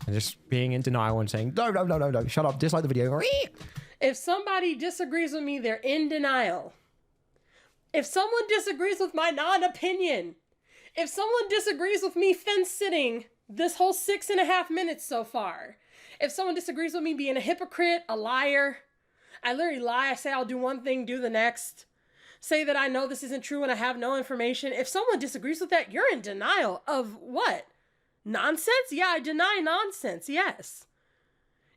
and just being in denial and saying, no, no, no, no, no, shut up, dislike the video. If somebody disagrees with me, they're in denial. If someone disagrees with my non-opinion, if someone disagrees with me fence-sitting this whole 6.5 minutes so far, if someone disagrees with me being a hypocrite, a liar, I literally lie, I say I'll do one thing, do the next, say that I know this isn't true and I have no information. If someone disagrees with that, you're in denial of what? Nonsense? Yeah, I deny nonsense, yes.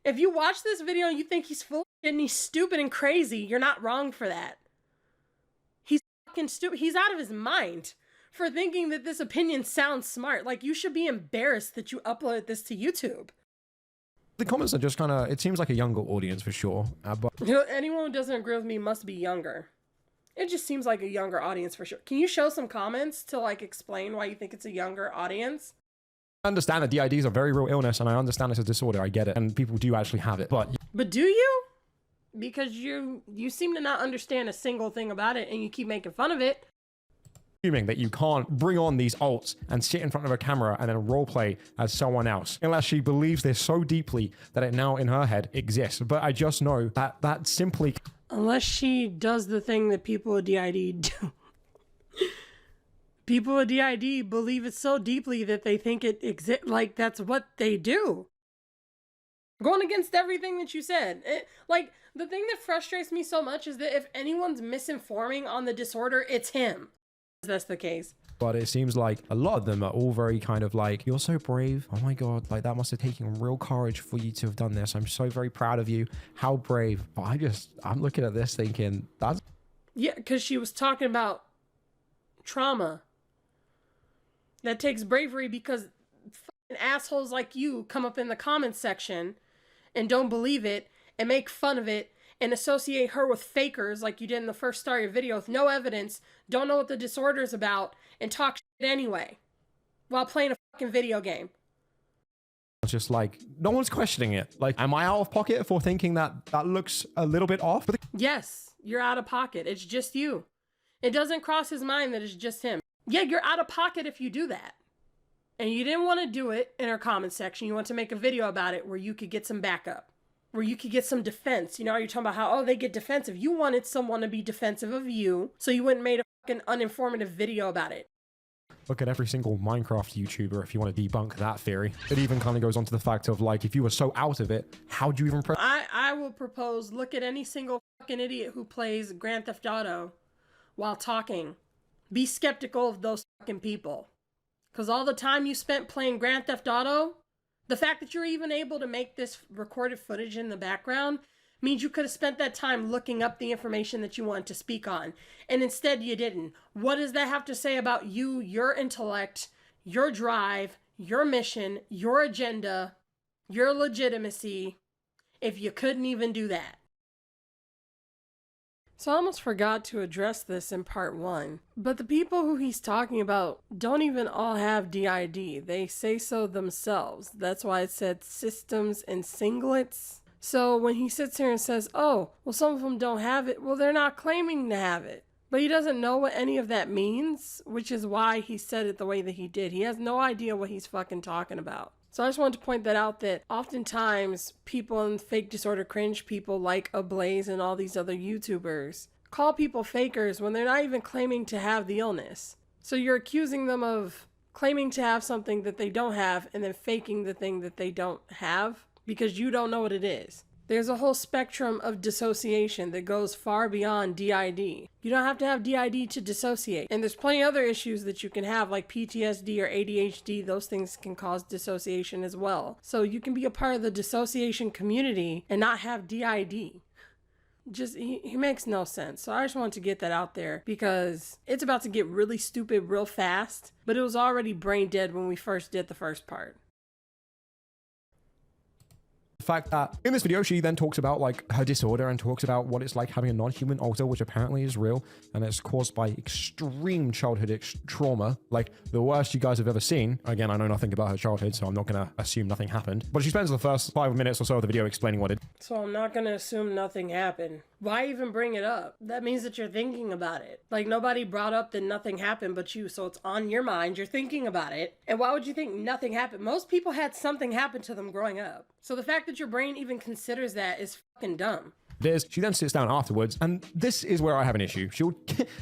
If you watch this video and you think he's full of shit and he's stupid and crazy, you're not wrong for that. He's fucking stupid. He's out of his mind for thinking that this opinion sounds smart. Like, you should be embarrassed that you uploaded this to YouTube. The comments are just kind of, it seems like a younger audience for sure. But You know, anyone who doesn't agree with me must be younger. It just seems like a younger audience for sure. Can you show some comments to like explain why you think it's a younger audience? I understand that DID is a very real illness, and I understand it's a disorder. I get it, and people do actually have it. But do you? Because you seem to not understand a single thing about it, and you keep making fun of it. Assuming that you can't bring on these alts and sit in front of a camera and then roleplay as someone else, unless she believes this so deeply that it now in her head exists. But I just know that that simply, unless she does the thing that people with DID do. People with DID believe it so deeply that they think it exists, like that's what they do. Going against everything that you said. Like, the thing that frustrates me so much is that if anyone's misinforming on the disorder, it's him. That's the case. but it seems like a lot of them are all very kind of like, you're so brave. Oh my God, like that must have taken real courage for you to have done this. I'm so very proud of you. How brave. But I'm looking at this thinking, that's... Yeah, because she was talking about trauma. That takes bravery because fucking assholes like you come up in the comments section and don't believe it and make fun of it and associate her with fakers like you did in the first start of your video with no evidence, don't know what the disorder is about, and talk shit anyway while playing a fucking video game. It's just like, no one's questioning it. Like, am I out of pocket for thinking that that looks a little bit off? Yes, you're out of pocket. It's just you. It doesn't cross his mind that it's just him. Yeah, you're out of pocket if you do that. And you didn't want to do it in our comment section. You want to make a video about it where you could get some backup, where you could get some defense. You know, you're talking about how, oh, they get defensive. You wanted someone to be defensive of you, so you wouldn't made a fucking uninformative video about it. Look at every single Minecraft YouTuber if you want to debunk that theory. It even kind of goes on to the fact of like, if you were so out of it, how do you even... I will propose, look at any single fucking idiot who plays Grand Theft Auto while talking. Be skeptical of those fucking people. Because all the time you spent playing Grand Theft Auto, the fact that you're even able to make this recorded footage in the background means you could have spent that time looking up the information that you wanted to speak on. And instead you didn't. What does that have to say about you, your intellect, your drive, your mission, your agenda, your legitimacy, if you couldn't even do that? So I almost forgot to address this in part 1. But the people who he's talking about don't even all have DID. They say so themselves. That's why it said systems and singlets. So when he sits here and says, oh, well, some of them don't have it. Well, they're not claiming to have it. But he doesn't know what any of that means, which is why he said it the way that he did. He has no idea what he's fucking talking about. So I just wanted to point that out, that oftentimes people in fake disorder cringe, people like ABLAZE and all these other YouTubers, call people fakers when they're not even claiming to have the illness. So you're accusing them of claiming to have something that they don't have and then faking the thing that they don't have because you don't know what it is. There's a whole spectrum of dissociation that goes far beyond DID. You don't have to have DID to dissociate. And there's plenty of other issues that you can have, like PTSD or ADHD. Those things can cause dissociation as well. So you can be a part of the dissociation community and not have DID. Just, he makes no sense. So I just wanted to get that out there because it's about to get really stupid real fast, but it was already brain dead when we first did the first part. The fact that in this video, she then talks about like her disorder and talks about what it's like having a non-human alter, which apparently is real. And it's caused by extreme childhood trauma, like the worst you guys have ever seen. Again, I know nothing about her childhood, so I'm not going to assume nothing happened. But she spends the first 5 minutes or so of the video explaining what it is. So I'm not going to assume nothing happened. Why even bring it up? That means that you're thinking about it. Like nobody brought up that nothing happened but you, so it's on your mind. You're thinking about it. And why would you think nothing happened? Most people had something happen to them growing up. So the fact that your brain even considers that is fucking dumb. She then sits down afterwards, and this is where I have an issue. She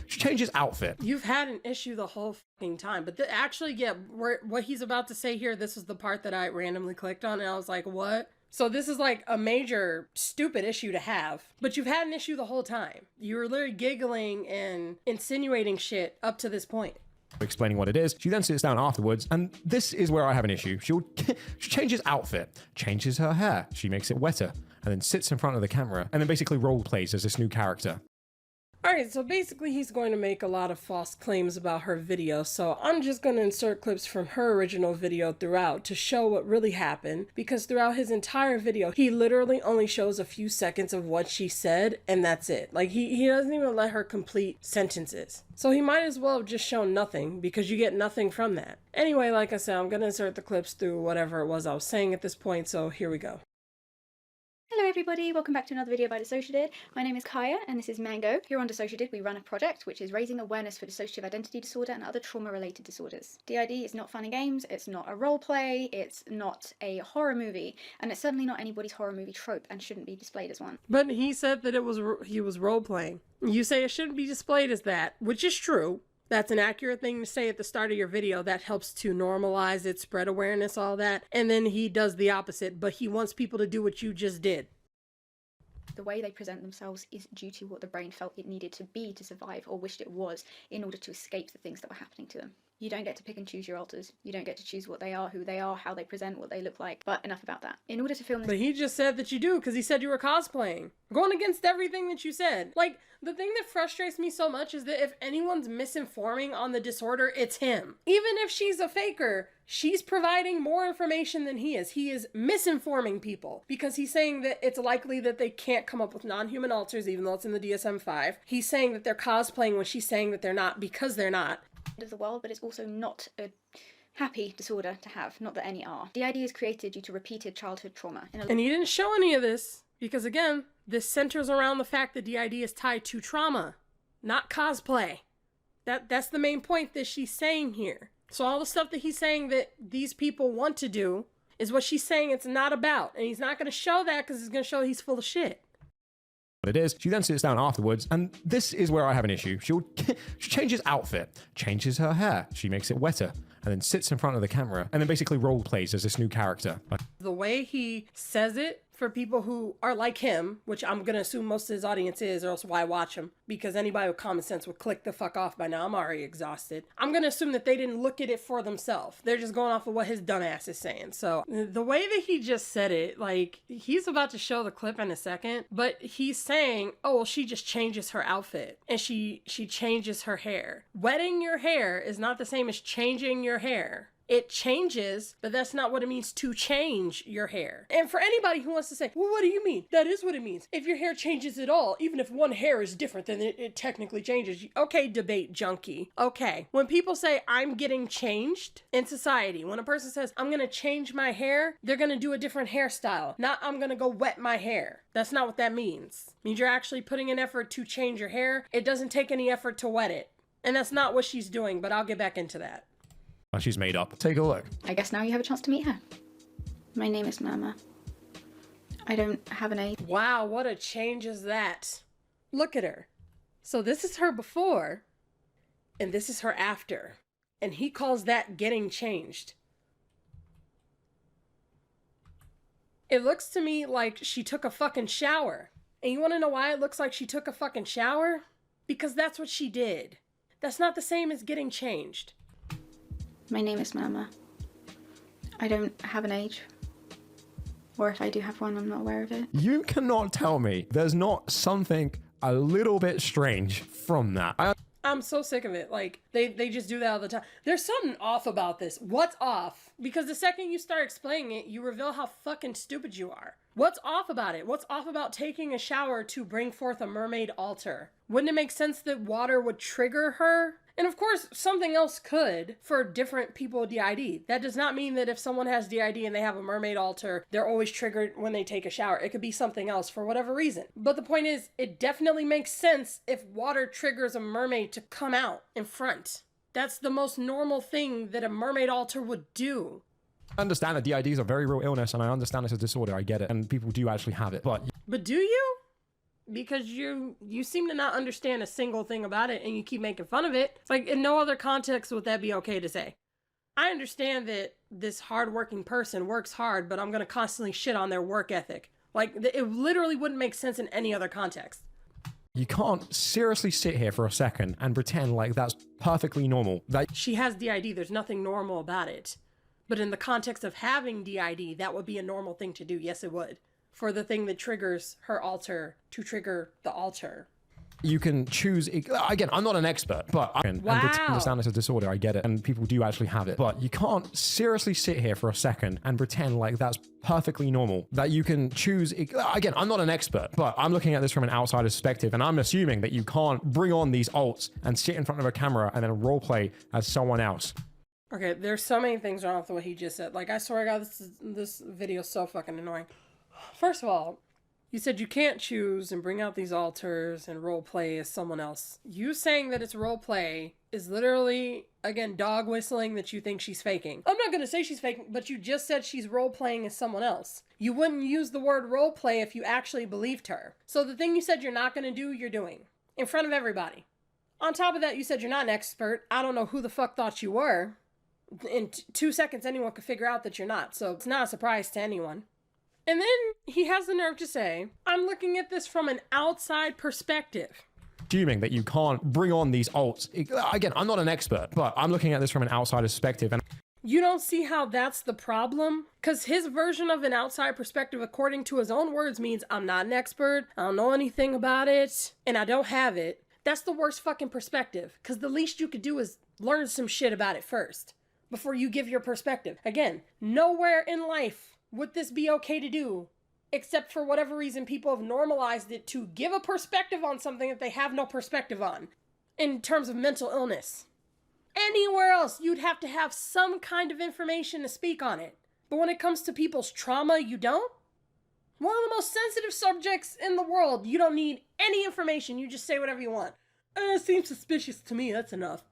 changes outfit. You've had an issue the whole fucking time, but actually, yeah, what he's about to say here, this is the part that I randomly clicked on, and I was like, what? So this is like a major stupid issue to have, but you've had an issue the whole time. You were literally giggling and insinuating shit up to this point. Explaining what it is. She then sits down afterwards, and this is where I have an issue. She changes outfit, changes her hair, she makes it wetter, and then sits in front of the camera, and then basically role plays as this new character. Alright, so basically he's going to make a lot of false claims about her video, so I'm just going to insert clips from her original video throughout to show what really happened, because throughout his entire video, he literally only shows a few seconds of what she said, and that's it. Like, he doesn't even let her complete sentences. So he might as well have just shown nothing, because you get nothing from that. Anyway, like I said, I'm going to insert the clips through whatever it was I was saying at this point, so here we go. Hello everybody, welcome back to another video by DissociaDID. My name is Kaya and this is Mango. Here on DissociaDID we run a project which is raising awareness for dissociative identity disorder and other trauma-related disorders. DID is not fun and games, it's not a role play, it's not a horror movie, and it's certainly not anybody's horror movie trope and shouldn't be displayed as one. But he said that he was role-playing. You say it shouldn't be displayed as that, which is true. That's an accurate thing to say at the start of your video. That helps to normalize it, spread awareness, all that. And then he does the opposite, but he wants people to do what you just did. The way they present themselves is due to what the brain felt it needed to be to survive or wished it was in order to escape the things that were happening to them. You don't get to pick and choose your alters. You don't get to choose what they are, who they are, how they present, what they look like. But enough about that. In order to film this— But he just said that you do, because he said you were cosplaying. Going against everything that you said. Like, the thing that frustrates me so much is that if anyone's misinforming on the disorder, it's him. Even if she's a faker, she's providing more information than he is. He is misinforming people because he's saying that it's likely that they can't come up with non-human alters, even though it's in the DSM-5. He's saying that they're cosplaying when she's saying that they're not because they're not. Of the world, but it's also not a happy disorder to have, not that any are. DID is created due to repeated childhood trauma. And he didn't show any of this because, again, this centers around the fact that DID is tied to trauma, not cosplay. That's the main point that she's saying here. So all the stuff that he's saying that these people want to do is what she's saying it's not about. And he's not going to show that because he's going to show he's full of shit. What it is. She then sits down afterwards, and this is where I have an issue. She changes outfit, changes her hair, she makes it wetter, and then sits in front of the camera, and then basically role plays as this new character. The way he says it, for people who are like him, which I'm going to assume most of his audience is, or else why watch him? Because anybody with common sense would click the fuck off by now. I'm already exhausted. I'm going to assume that they didn't look at it for themselves. They're just going off of what his dumbass is saying. So the way that he just said it, like, he's about to show the clip in a second, but he's saying, oh, well, she just changes her outfit and she changes her hair. Wetting your hair is not the same as changing your hair. It changes, but that's not what it means to change your hair. And for anybody who wants to say, well, what do you mean? That is what it means. If your hair changes at all, even if one hair is different, then it technically changes. Okay, debate junkie. Okay. When people say, I'm getting changed in society, when a person says, I'm going to change my hair, they're going to do a different hairstyle. Not, I'm going to go wet my hair. That's not what that means. It means you're actually putting an effort to change your hair. It doesn't take any effort to wet it. And that's not what she's doing, but I'll get back into that. She's made up. Take a look. I guess now you have a chance to meet her. My name is MURMER. I don't have an age. Wow, what a change is that. Look at her. So this is her before, and this is her after. And he calls that getting changed. It looks to me like she took a fucking shower. And you want to know why it looks like she took a fucking shower? Because that's what she did. That's not the same as getting changed. My name is MURMER. I don't have an age. Or if I do have one, I'm not aware of it. You cannot tell me there's not something a little bit strange from that. I'm so sick of it. Like, they just do that all the time. There's something off about this. What's off? Because the second you start explaining it, you reveal how fucking stupid you are. What's off about it? What's off about taking a shower to bring forth a mermaid altar? Wouldn't it make sense that water would trigger her? And of course, something else could for different people with DID. That does not mean that if someone has DID and they have a mermaid altar, they're always triggered when they take a shower. It could be something else for whatever reason. But the point is, it definitely makes sense if water triggers a mermaid to come out in front. That's the most normal thing that a mermaid altar would do. I understand that DID is a very real illness, and I understand it's a disorder. I get it, and people do actually have it. But do you? Because you seem to not understand a single thing about it, and you keep making fun of it. Like, in no other context would that be okay to say. I understand that this hardworking person works hard, but I'm going to constantly shit on their work ethic. Like, it literally wouldn't make sense in any other context. you can't seriously sit here for a second and pretend like that's perfectly normal. That She has DID. There's nothing normal about it. But in the context of having DID, that would be a normal thing to do. Yes, it would. For the thing that triggers her alter to trigger the alter. you can choose, again, I'm not an expert, but I can understand it's a disorder, I get it, and people do actually have it, but you can't seriously sit here for a second and pretend like that's perfectly normal, that you can choose, again, I'm not an expert, but I'm looking at this from an outsider's perspective, and I'm assuming that you can't bring on these alts and sit in front of a camera and then roleplay as someone else. Okay, there's so many things wrong with what he just said. Like, I swear to God, this video is so fucking annoying. First of all, you said you can't choose and bring out these alters and role play as someone else. You saying that it's role play is literally, again, dog whistling that you think she's faking. I'm not going to say she's faking, but you just said she's role playing as someone else. You wouldn't use the word role play if you actually believed her. So the thing you said you're not going to do, you're doing. In front of everybody. On top of that, you said you're not an expert. I don't know who the fuck thought you were. In 2 seconds, anyone could figure out that you're not. So it's not a surprise to anyone. And then he has the nerve to say, I'm looking at this from an outside perspective. Assuming that you can't bring on these alts. Again, I'm not an expert, but I'm looking at this from an outsider's perspective. And you don't see how that's the problem? Because his version of an outside perspective, according to his own words, means I'm not an expert, I don't know anything about it, and I don't have it. That's the worst fucking perspective. Because the least you could do is learn some shit about it first, before you give your perspective. Again, nowhere in life would this be okay to do, except for whatever reason people have normalized it to give a perspective on something that they have no perspective on, in terms of mental illness. Anywhere else, you'd have to have some kind of information to speak on it. But when it comes to people's trauma, you don't? One of the most sensitive subjects in the world, you don't need any information, you just say whatever you want. It seems suspicious to me, that's enough.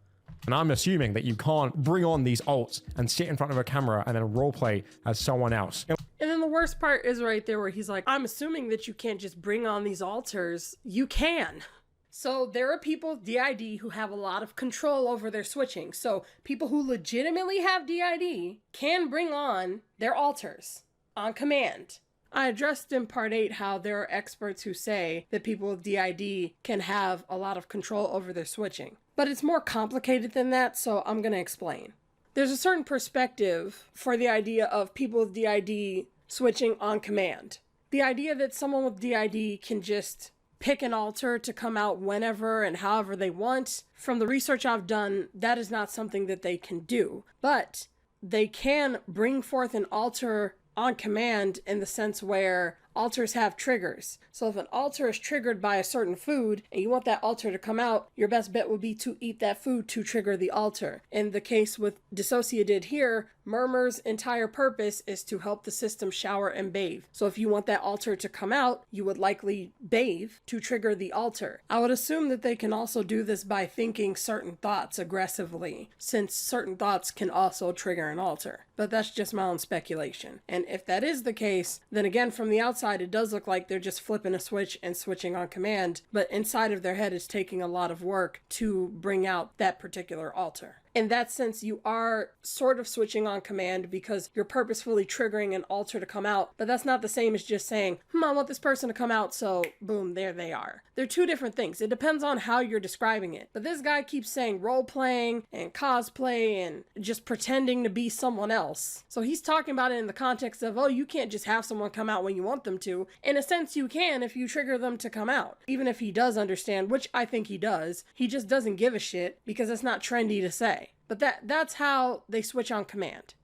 And I'm assuming that you can't bring on these alts and sit in front of a camera and then roleplay as someone else. And then the worst part is right there where he's like, I'm assuming that you can't just bring on these alters. You can. So there are people with DID who have a lot of control over their switching. So people who legitimately have DID can bring on their alters on command. I addressed in part 8 how there are experts who say that people with DID can have a lot of control over their switching. But it's more complicated than that, so I'm going to explain. There's a certain perspective for the idea of people with DID switching on command. The idea that someone with DID can just pick an alter to come out whenever and however they want. From the research I've done, that is not something that they can do. But they can bring forth an alter on command in the sense where alters have triggers. So if an alter is triggered by a certain food and you want that alter to come out, your best bet would be to eat that food to trigger the alter. In the case with DissociaDID here, MURMER's entire purpose is to help the system shower and bathe. So if you want that alter to come out, you would likely bathe to trigger the alter. I would assume that they can also do this by thinking certain thoughts aggressively, since certain thoughts can also trigger an alter. But that's just my own speculation. And if that is the case, then again, from the outside, it does look like they're just flipping a switch and switching on command, but inside of their head it's taking a lot of work to bring out that particular alter. In that sense, you are sort of switching on command because you're purposefully triggering an alter to come out, but that's not the same as just saying, I want this person to come out, so boom, there they are. They're two different things. It depends on how you're describing it. But this guy keeps saying role-playing and cosplay and just pretending to be someone else. So he's talking about it in the context of, oh, you can't just have someone come out when you want them to. In a sense, you can if you trigger them to come out. Even if he does understand, which I think he does, he just doesn't give a shit because it's not trendy to say. But that's how they switch on command.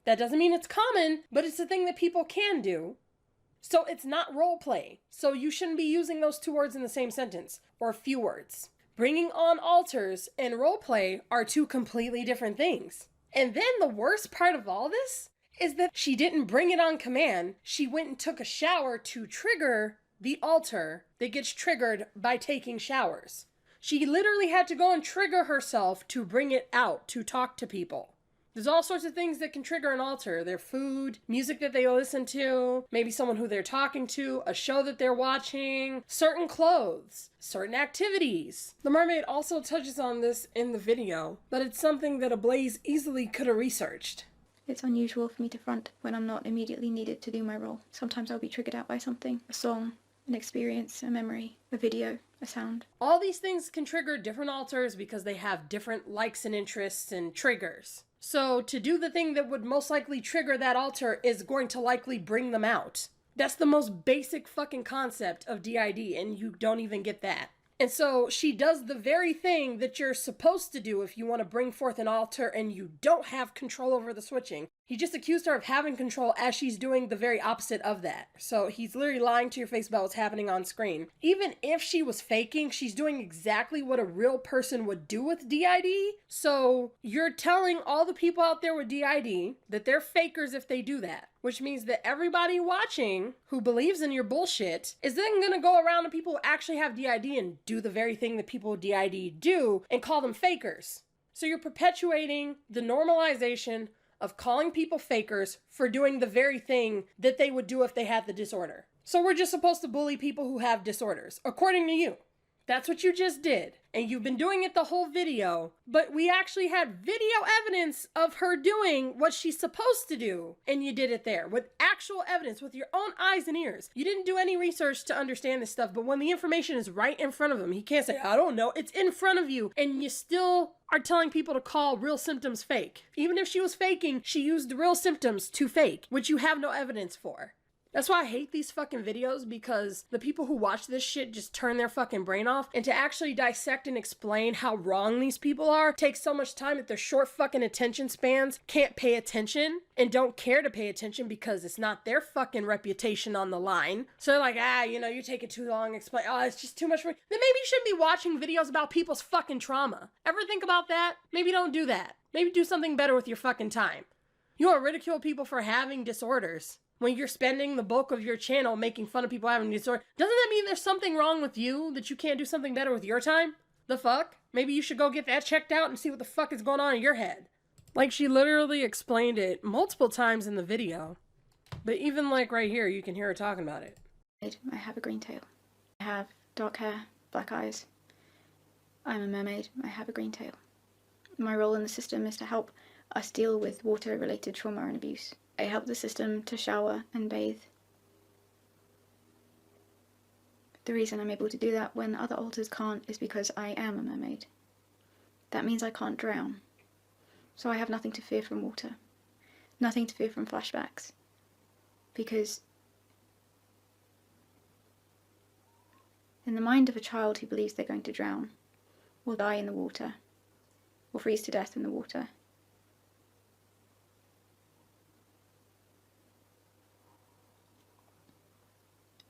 That doesn't mean it's common, but it's a thing that people can do. So it's not role play. So you shouldn't be using those two words in the same sentence, or a few words. Bringing on alters and role play are two completely different things. And then the worst part of all this is that she didn't bring it on command. She went and took a shower to trigger the alter that gets triggered by taking showers. She literally had to go and trigger herself to bring it out, to talk to people. There's all sorts of things that can trigger an alter. Their food, music that they listen to, maybe someone who they're talking to, a show that they're watching, certain clothes, certain activities. The Mermaid also touches on this in the video, but it's something that ABLAZE easily could have researched. It's unusual for me to front when I'm not immediately needed to do my role. Sometimes I'll be triggered out by something, a song, an experience, a memory, a video, a sound. All these things can trigger different alters because they have different likes and interests and triggers. So to do the thing that would most likely trigger that alter is going to likely bring them out. That's the most basic fucking concept of DID, and you don't even get that. And so she does the very thing that you're supposed to do if you want to bring forth an alter and you don't have control over the switching. He just accused her of having control as she's doing the very opposite of that. So he's literally lying to your face about what's happening on screen. Even if she was faking, she's doing exactly what a real person would do with DID. So you're telling all the people out there with DID that they're fakers if they do that. Which means that everybody watching who believes in your bullshit is then going to go around to people who actually have DID and do the very thing that people with DID do and call them fakers. So you're perpetuating the normalization of calling people fakers for doing the very thing that they would do if they had the disorder. So we're just supposed to bully people who have disorders, according to you. That's what you just did. And you've been doing it the whole video, but we actually had video evidence of her doing what she's supposed to do. And you did it there with actual evidence, with your own eyes and ears. You didn't do any research to understand this stuff, but when the information is right in front of him, he can't say, I don't know. It's in front of you. And you still are telling people to call real symptoms fake. Even if she was faking, she used the real symptoms to fake, which you have no evidence for. That's why I hate these fucking videos, because the people who watch this shit just turn their fucking brain off, and to actually dissect and explain how wrong these people are takes so much time that their short fucking attention spans can't pay attention and don't care to pay attention because it's not their fucking reputation on the line. So they're like, you take it too long to explain. Oh, it's just too much for me. Then maybe you shouldn't be watching videos about people's fucking trauma. Ever think about that? Maybe don't do that. Maybe do something better with your fucking time. You want to ridicule people for having disorders when you're spending the bulk of your channel making fun of people having a disorder. Doesn't that mean there's something wrong with you, that you can't do something better with your time? The fuck? Maybe you should go get that checked out and see what the fuck is going on in your head. Like, she literally explained it multiple times in the video. But even like right here, you can hear her talking about it. I have a green tail. I have dark hair, black eyes. I'm a mermaid. I have a green tail. My role in the system is to help us deal with water-related trauma and abuse. I help the system to shower and bathe. The reason I'm able to do that when other alters can't is because I am a mermaid. That means I can't drown. So I have nothing to fear from water. Nothing to fear from flashbacks. Because in the mind of a child who believes they're going to drown, or die in the water, or freeze to death in the water,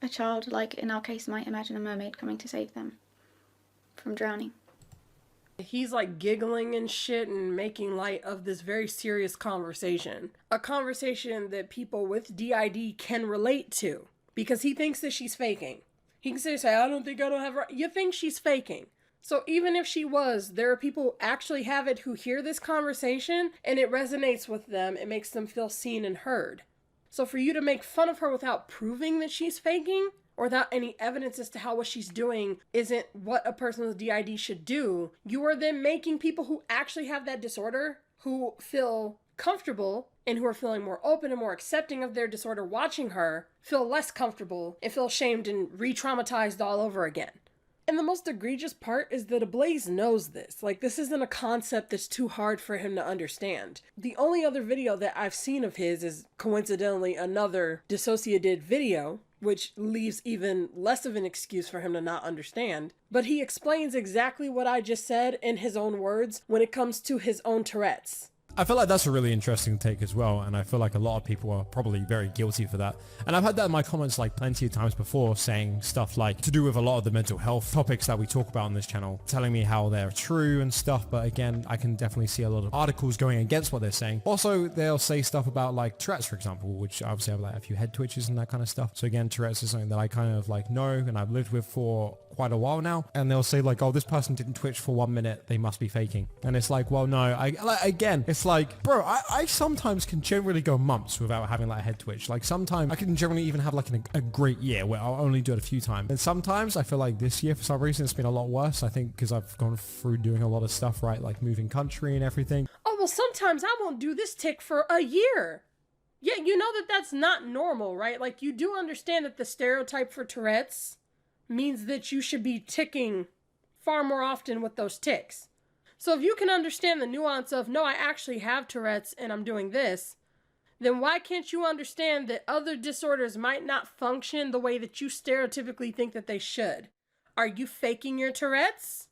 a child, like in our case, might imagine a mermaid coming to save them from drowning. He's like giggling and shit and making light of this very serious conversation. A conversation that people with DID can relate to, because he thinks that she's faking. He can say, I don't have her. You think she's faking. So even if she was, there are people who actually have it who hear this conversation and it resonates with them. It makes them feel seen and heard. So for you to make fun of her without proving that she's faking or without any evidence as to how what she's doing isn't what a person with DID should do, you are then making people who actually have that disorder, who feel comfortable and who are feeling more open and more accepting of their disorder watching her, feel less comfortable and feel shamed and re-traumatized all over again. And the most egregious part is that ABLAZE knows this. Like, this isn't a concept that's too hard for him to understand. The only other video that I've seen of his is coincidentally another DissociaDID video, which leaves even less of an excuse for him to not understand. But he explains exactly what I just said in his own words when it comes to his own Tourette's. I feel like that's a really interesting take as well, and I feel like a lot of people are probably very guilty for that. And I've had that in my comments like plenty of times before, saying stuff like to do with a lot of the mental health topics that we talk about on this channel, telling me how they're true and stuff. But again, I can definitely see a lot of articles going against what they're saying. Also, they'll say stuff about like Tourette's, for example, which obviously have like a few head twitches and that kind of stuff. So again, Tourette's is something that I kind of like know and I've lived with for quite a while now. And they'll say like, oh, this person didn't twitch for 1 minute, they must be faking. And it's like, well, no, again, it's like, bro, I sometimes can generally go months without having like a head twitch. Like sometimes I can generally even have like a great year where I'll only do it a few times. And sometimes I feel like this year for some reason it's been a lot worse. I think because I've gone through doing a lot of stuff, right? Like moving country and everything. Oh, well, sometimes I won't do this tick for a year. Yeah, you know that that's not normal, right? Like you do understand that the stereotype for Tourette's means that you should be ticking far more often with those ticks. So if you can understand the nuance of, no, I actually have Tourette's and I'm doing this, then why can't you understand that other disorders might not function the way that you stereotypically think that they should? Are you faking your Tourette's?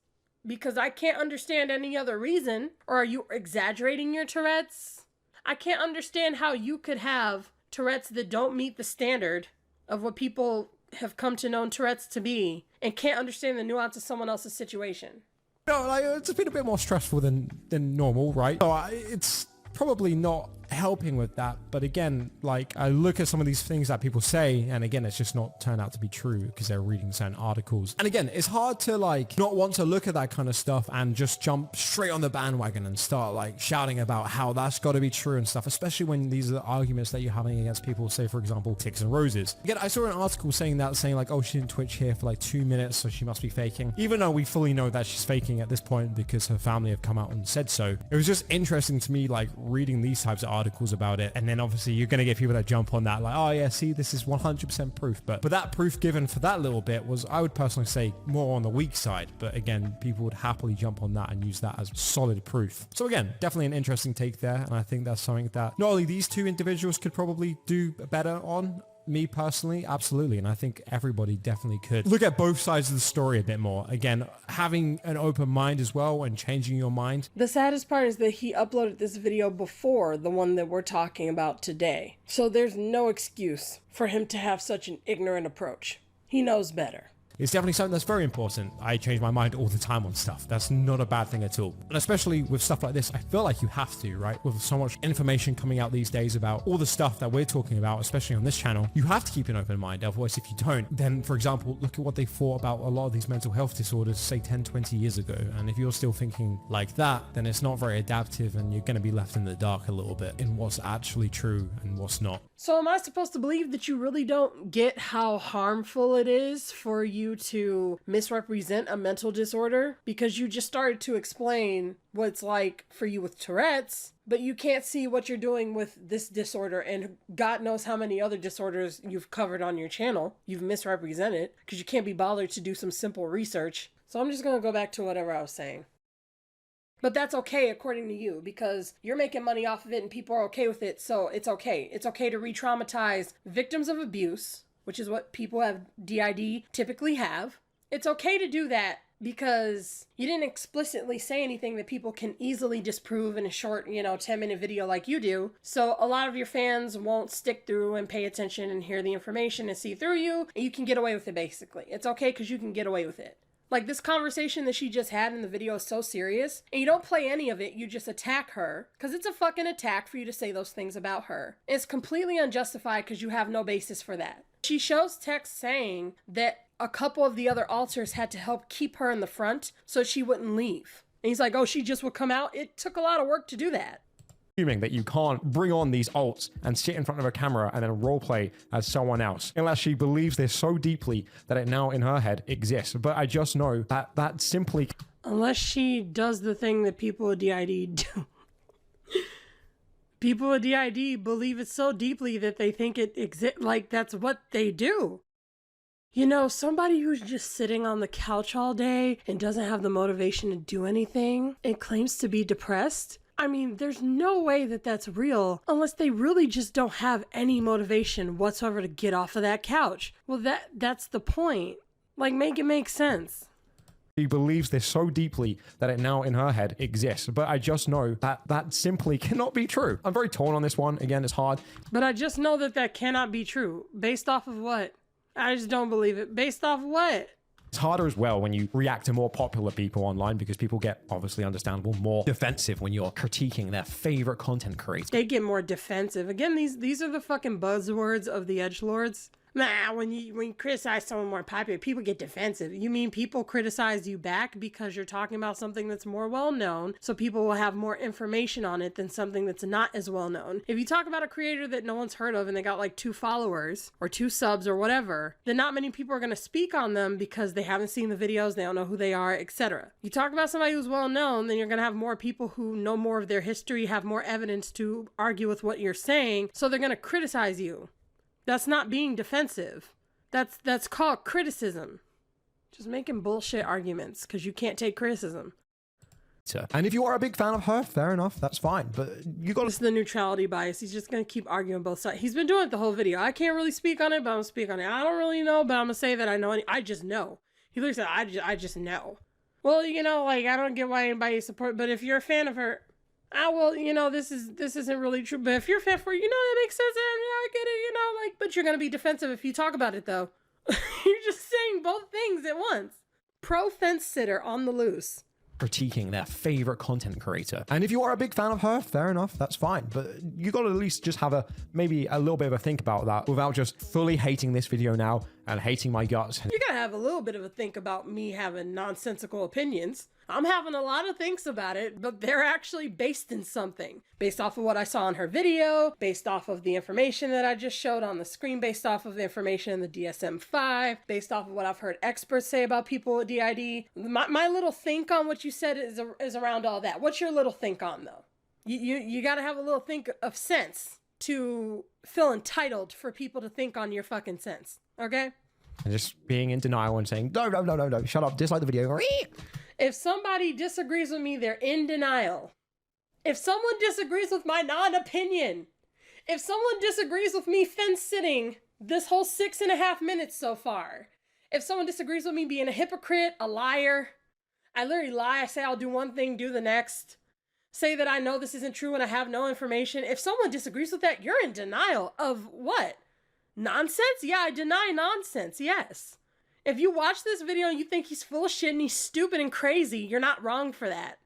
Because I can't understand any other reason. Or are you exaggerating your Tourette's? I can't understand how you could have Tourette's that don't meet the standard of what people have come to know Tourette's to be and can't understand the nuance of someone else's situation. No, like it's been a bit more stressful than normal, right? So it's probably not helping with that. But again, like I look at some of these things that people say, and again, it's just not turned out to be true because they're reading certain articles. And again, it's hard to like not want to look at that kind of stuff and just jump straight on the bandwagon and start like shouting about how that's got to be true and stuff, especially when these are the arguments that you're having against people, say for example, Ticks and Roses. Again, I saw an article saying like, oh, she didn't twitch here for like 2 minutes, so she must be faking. Even though we fully know that she's faking at this point because her family have come out and said so. It was just interesting to me, like reading these types of articles about it. And then obviously you're going to get people that jump on that like, oh yeah, see, this is 100% proof. But that proof given for that little bit was, I would personally say, more on the weak side. But again, people would happily jump on that and use that as solid proof. So again, definitely an interesting take there. And I think that's something that not only these two individuals could probably do better on, me personally, absolutely. And I think everybody definitely could look at both sides of the story a bit more. Again, having an open mind as well and changing your mind. The saddest part is that he uploaded this video before the one that we're talking about today. So there's no excuse for him to have such an ignorant approach. He knows better. It's definitely something that's very important. I change my mind all the time on stuff. That's not a bad thing at all. And especially with stuff like this, I feel like you have to, right? With so much information coming out these days about all the stuff that we're talking about, especially on this channel, you have to keep an open mind. Otherwise, if you don't, then for example, look at what they thought about a lot of these mental health disorders, say 10, 20 years ago. And if you're still thinking like that, then it's not very adaptive and you're going to be left in the dark a little bit in what's actually true and what's not. So am I supposed to believe that you really don't get how harmful it is for you to misrepresent a mental disorder? Because you just started to explain what it's like for you with Tourette's, but you can't see what you're doing with this disorder and God knows how many other disorders you've covered on your channel. You've misrepresented because you can't be bothered to do some simple research. So I'm just going to go back to whatever I was saying. But that's okay according to you because you're making money off of it and people are okay with it, so it's okay. It's okay to re-traumatize victims of abuse, which is what people have DID typically have. It's okay to do that because you didn't explicitly say anything that people can easily disprove in a short, 10-minute video like you do. So a lot of your fans won't stick through and pay attention and hear the information and see through you, and you can get away with it basically. It's okay because you can get away with it. Like this conversation that she just had in the video is so serious and you don't play any of it, you just attack her because it's a fucking attack for you to say those things about her. It's completely unjustified because you have no basis for that. She shows text saying that a couple of the other alters had to help keep her in the front so she wouldn't leave. And he's like, oh, she just would come out. It took a lot of work to do that. Assuming that you can't bring on these alts and sit in front of a camera and then roleplay as someone else unless she believes this so deeply that it now in her head exists. But I just know that that simply... Unless she does the thing that people with DID do. People with DID believe it so deeply that they think it exists, like that's what they do. You know, somebody who's just sitting on the couch all day and doesn't have the motivation to do anything and claims to be depressed. I mean, there's no way that that's real unless they really just don't have any motivation whatsoever to get off of that couch. Well, that's the point. Like, make it make sense. She believes this so deeply that it now in her head exists. But I just know that that simply cannot be true. I'm very torn on this one. Again, it's hard. But I just know that that cannot be true. Based off of what? I just don't believe it. Based off of what? It's harder as well when you react to more popular people online because people get, obviously understandable, more defensive when you're critiquing their favorite content creator. They get more defensive. Again, these are the fucking buzzwords of the edgelords. Nah, when you criticize someone more popular, people get defensive. You mean people criticize you back because you're talking about something that's more well known, so people will have more information on it than something that's not as well known. If you talk about a creator that no one's heard of and they got like 2 followers or 2 subs or whatever, then not many people are going to speak on them because they haven't seen the videos, they don't know who they are, etc. You talk about somebody who's well known, then you're going to have more people who know more of their history, have more evidence to argue with what you're saying, so they're going to criticize you. That's not being defensive. That's called criticism. Just making bullshit arguments because you can't take criticism. And if you are a big fan of her, fair enough, that's fine. But you got to... This is the neutrality bias. He's just going to keep arguing both sides. He's been doing it the whole video. I can't really speak on it, but I'm going to speak on it. I don't really know, but I'm going to say that I know. I just know. He literally said, I just know. Well, you know, like, I don't get why anybody support, but if you're a fan of her... well, you know, this isn't really true, but if you're a fan for, you know, that makes sense, and I get it, you know, like, but you're gonna be defensive if you talk about it, though. You're just saying both things at once. Pro fence sitter on the loose. Critiquing their favorite content creator. And if you are a big fan of her, fair enough, that's fine. But you got to at least just have maybe a little bit of a think about that without just fully hating this video now and hating my guts. You gotta have a little bit of a think about me having nonsensical opinions. I'm having a lot of thinks about it, but they're actually based in something. Based off of what I saw in her video, based off of the information that I just showed on the screen, based off of the information in the DSM-5, based off of what I've heard experts say about people with DID. My little think on what you said is around all that. What's your little think on, though? You gotta have a little think of sense to feel entitled for people to think on your fucking sense, okay? And just being in denial and saying, no, shut up, dislike the video. If somebody disagrees with me, they're in denial. If someone disagrees with my non-opinion, if someone disagrees with me fence sitting this whole 6.5 minutes so far, if someone disagrees with me being a hypocrite, a liar, I literally lie, I say I'll do one thing, do the next, say that I know this isn't true and I have no information. If someone disagrees with that, you're in denial of what? Nonsense? Yeah, I deny nonsense, yes. If you watch this video and you think he's full of shit and he's stupid and crazy, you're not wrong for that.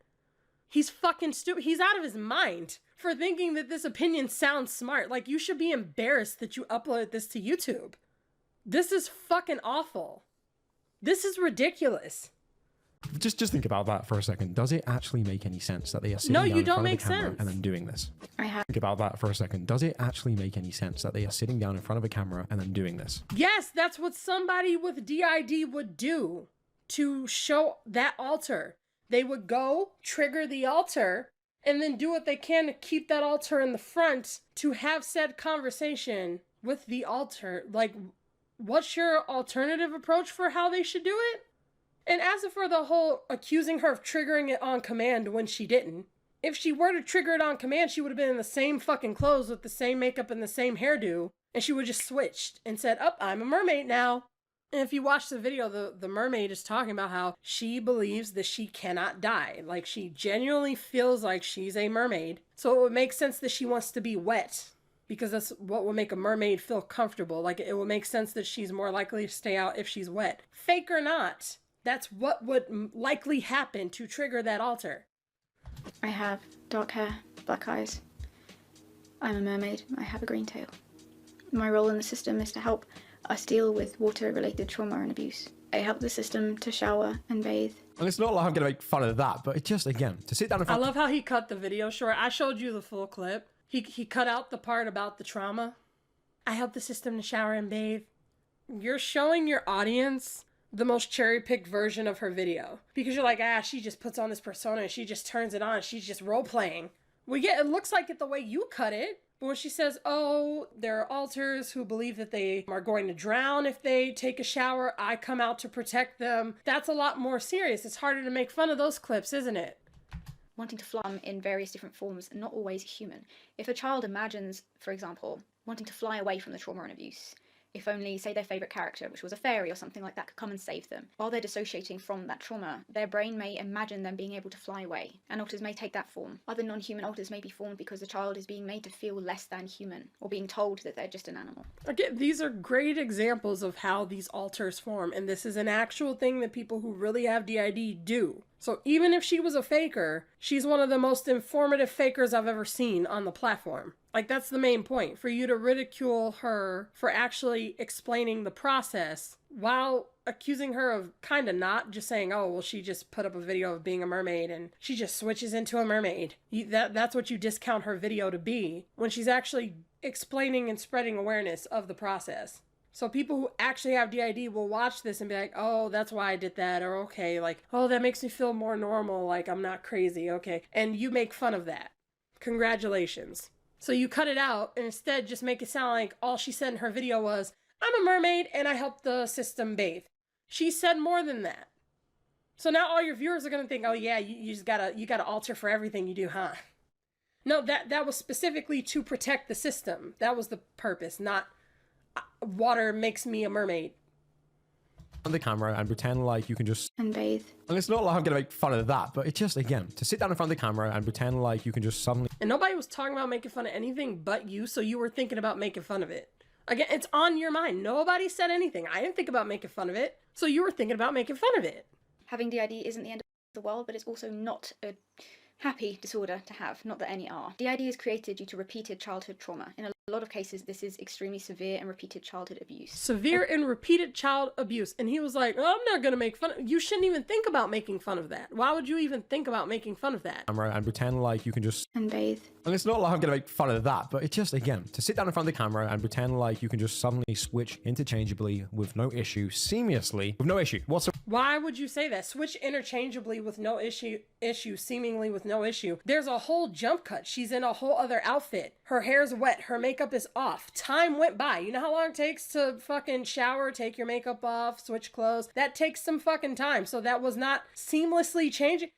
He's fucking stupid. He's out of his mind for thinking that this opinion sounds smart. Like, you should be embarrassed that you uploaded this to YouTube. This is fucking awful. This is ridiculous. Just think about that for a second. Does it actually make any sense that they are sitting No, down you in front don't of make a camera sense. and then doing this? Think about that for a second. Does it actually make any sense that they are sitting down in front of a camera and then doing this? Yes, that's what somebody with DID would do to show that altar. They would go, trigger the altar, and then do what they can to keep that altar in the front to have said conversation with the altar. Like, what's your alternative approach for how they should do it? And as for the whole accusing her of triggering it on command when she didn't, if she were to trigger it on command, she would have been in the same fucking clothes with the same makeup and the same hairdo, and she would have just switched and said, oh, I'm a mermaid now. And if you watch the video, the mermaid is talking about how she believes that she cannot die. Like, she genuinely feels like she's a mermaid. So it would make sense that she wants to be wet, because that's what will make a mermaid feel comfortable. Like, it will make sense that she's more likely to stay out if she's wet. Fake or not, that's what would likely happen to trigger that altar. I have dark hair, black eyes. I'm a mermaid. I have a green tail. My role in the system is to help us deal with water-related trauma and abuse. I help the system to shower and bathe. And it's not like I'm going to make fun of that, but it's just, again, to sit down and I love how he cut the video short. I showed you the full clip. He cut out the part about the trauma. I help the system to shower and bathe. You're showing your audience the most cherry-picked version of her video. Because you're like, she just puts on this persona and she just turns it on. She's just role-playing. Well, yeah, it looks like it the way you cut it. But when she says, oh, there are alters who believe that they are going to drown if they take a shower, I come out to protect them, that's a lot more serious. It's harder to make fun of those clips, isn't it? Wanting to fly in various different forms, not always human. If a child imagines, for example, wanting to fly away from the trauma and abuse, if only, say, their favourite character, which was a fairy or something like that, could come and save them. While they're dissociating from that trauma, their brain may imagine them being able to fly away, and alters may take that form. Other non-human alters may be formed because the child is being made to feel less than human, or being told that they're just an animal. Again, these are great examples of how these alters form, and this is an actual thing that people who really have DID do. So even if she was a faker, she's one of the most informative fakers I've ever seen on the platform. Like, that's the main point, for you to ridicule her for actually explaining the process while accusing her of kind of not, just saying, oh, well, she just put up a video of being a mermaid and she just switches into a mermaid. That's what you discount her video to be, when she's actually explaining and spreading awareness of the process. So people who actually have DID will watch this and be like, oh, that's why I did that. Or, okay, like, oh, that makes me feel more normal. Like, I'm not crazy. Okay. And you make fun of that. Congratulations. So you cut it out and instead just make it sound like all she said in her video was, I'm a mermaid and I help the system bathe. She said more than that. So now all your viewers are going to think, oh yeah, you just gotta alter for everything you do, huh? No, that was specifically to protect the system. That was the purpose, not water makes me a mermaid. on the camera and pretend like you can just And bathe. and it's not like I'm gonna make fun of that, but it's just, again, to sit down in front of the camera and pretend like you can just suddenly And nobody was talking about making fun of anything but you, so you were thinking about making fun of it. Again, it's on your mind. Nobody said anything. I didn't think about making fun of it, so you were thinking about making fun of it. Having DID isn't the end of the world, but it's also not a happy disorder to have, not that any are. DID is created due to repeated childhood trauma. In a lot of cases, this is extremely severe and repeated childhood abuse. Severe and repeated child abuse. And he was like, oh, I'm not going to make fun of. You shouldn't even think about making fun of that. Why would you even think about making fun of that? camera and pretend like you can just And bathe. and it's not like I'm gonna make fun of that, but it's just, again, to sit down in front of the camera and pretend like you can just suddenly switch interchangeably with no issue, seamlessly, with no issue whatsoever. Why would you say that? Switch interchangeably with no issue, seemingly with no issue. There's a whole jump cut. She's in a whole other outfit. Her hair's wet. Her makeup is off. Time went by. You know how long it takes to fucking shower, take your makeup off, switch clothes? That takes some fucking time. So that was not seamlessly changing.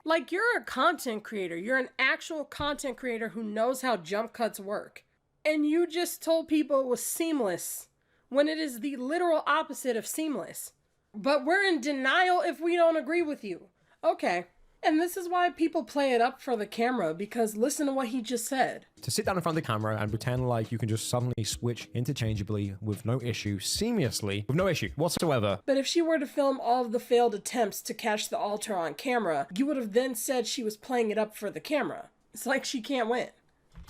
Like, you're a content creator. You're an actual content creator who knows how jump cuts work. And you just told people it was seamless when it is the literal opposite of seamless. But we're in denial if we don't agree with you. Okay. And this is why people play it up for the camera, because listen to what he just said. To sit down in front of the camera and pretend like you can just suddenly switch interchangeably with no issue, seamlessly, with no issue whatsoever. But if she were to film all of the failed attempts to catch the altar on camera, you would have then said she was playing it up for the camera. It's like she can't win.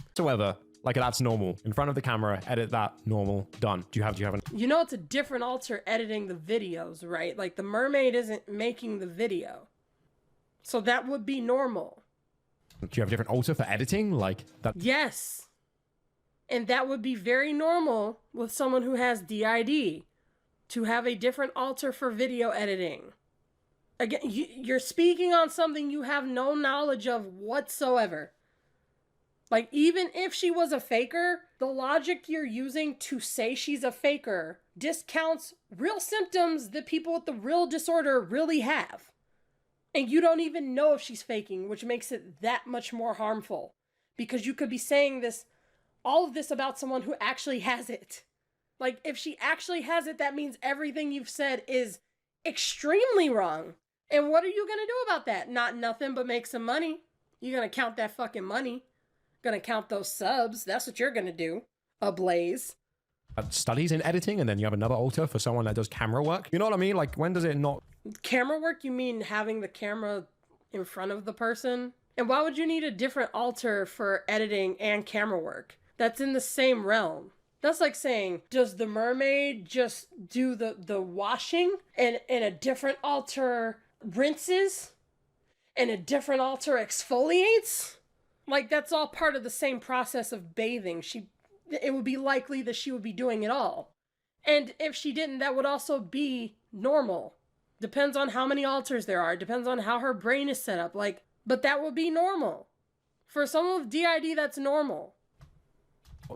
Whatsoever. Like, that's normal. In front of the camera, edit that, normal, done. Do you have an You know it's a different altar editing the videos, right? Like, the mermaid isn't making the video. So that would be normal. do you have a different alter for editing? Like that? Yes. And that would be very normal with someone who has DID, to have a different altar for video editing. Again, you're speaking on something you have no knowledge of whatsoever. Like, even if she was a faker, the logic you're using to say she's a faker discounts real symptoms that people with the real disorder really have. And you don't even know if she's faking, which makes it that much more harmful. Because you could be saying this, all of this about someone who actually has it. Like, if she actually has it, that means everything you've said is extremely wrong. And what are you going to do about that? Not nothing but make some money. You're going to count that fucking money. Gonna count those subs. That's what you're going to do. ABLAZE. Studies in editing, and then you have another alter for someone that does camera work. You know what I mean? Like, when does it not? Camera work, you mean having the camera in front of the person? And why would you need a different alter for editing and camera work? That's in the same realm. That's like saying, does the mermaid just do the washing and a different alter rinses and a different altar exfoliates. Like, that's all part of the same process of bathing. It would be likely that she would be doing it all. And if she didn't, that would also be normal. Depends on how many altars there are. Depends on how her brain is set up. Like, but that would be normal. For someone with DID, that's normal.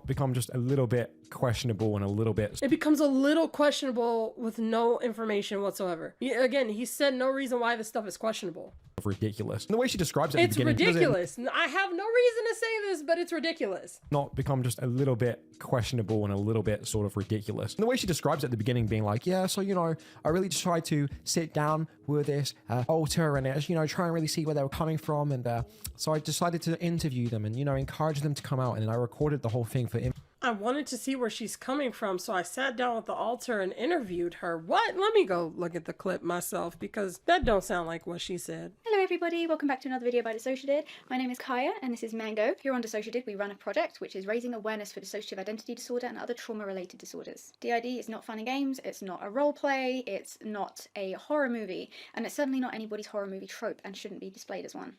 Become just a little bit questionable and a little bit. It becomes a little questionable with no information whatsoever. Again, he said no reason why this stuff is questionable. Ridiculous. And the way she describes it at It's the beginning, ridiculous. I have no reason to say this, but it's ridiculous. Not become just a little bit questionable and a little bit sort of ridiculous. And the way she describes it at the beginning being like, yeah, so, you know, I really just tried to sit down with this altar and, you know, try and really see where they were coming from. And so I decided to interview them and, you know, encourage them to come out. And then I recorded the whole thing for I wanted to see where she's coming from, so I sat down with the altar and interviewed her. What? Let me go look at the clip myself, because that don't sound like what she said. Hello everybody, welcome back to another video by Dissociative. My name is Kaya and this is Mango. Here on Dissociative we run a project which is raising awareness for dissociative identity disorder and other trauma-related disorders. DID is not fun and games, it's not a role play, it's not a horror movie, and it's certainly not anybody's horror movie trope and shouldn't be displayed as one.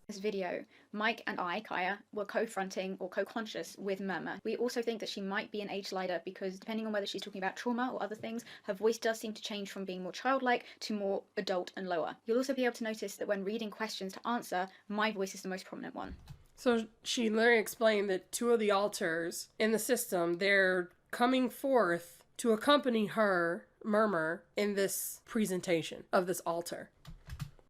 This video, Mike and I, Kaya, were co-fronting or co-conscious with MURMER. We also think that she might be an age slider because depending on whether she's talking about trauma or other things, her voice does seem to change from being more childlike to more adult and lower. You'll also be able to notice that when reading questions to answer, my voice is the most prominent one. So she literally explained that two of the altars in the system, they're coming forth to accompany her, MURMER, in this presentation of this altar.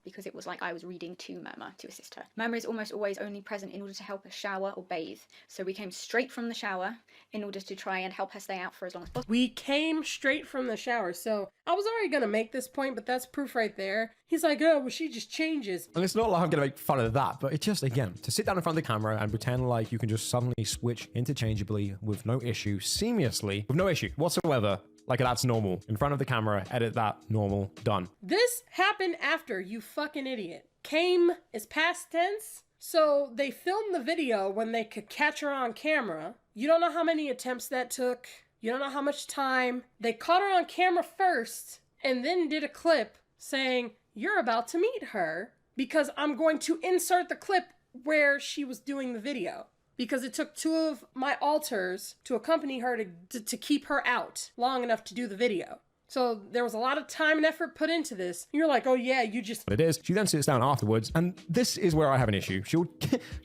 Because it was like I was reading to MURMER to assist her. MURMER is almost always only present in order to help her shower or bathe. So we came straight from the shower in order to try and help her stay out for as long as possible. We came straight from the shower. So I was already going to make this point, but that's proof right there. He's like, oh, well, she just changes. And it's not like I'm going to make fun of that, but it's just, again, to sit down in front of the camera and pretend like you can just suddenly switch interchangeably with no issue, seamlessly, with no issue whatsoever. Like that's normal. In front of the camera, edit that, normal, done. This happened after, you fucking idiot. Came is past tense. So they filmed the video when they could catch her on camera. You don't know how many attempts that took. You don't know how much time. They caught her on camera first and then did a clip saying, you're about to meet her because I'm going to insert the clip where she was doing the video. Because it took two of my altars to accompany her to keep her out long enough to do the video. So there was a lot of time and effort put into this. You're like, oh yeah, you just... But it is. She then sits down afterwards, and this is where I have an issue. She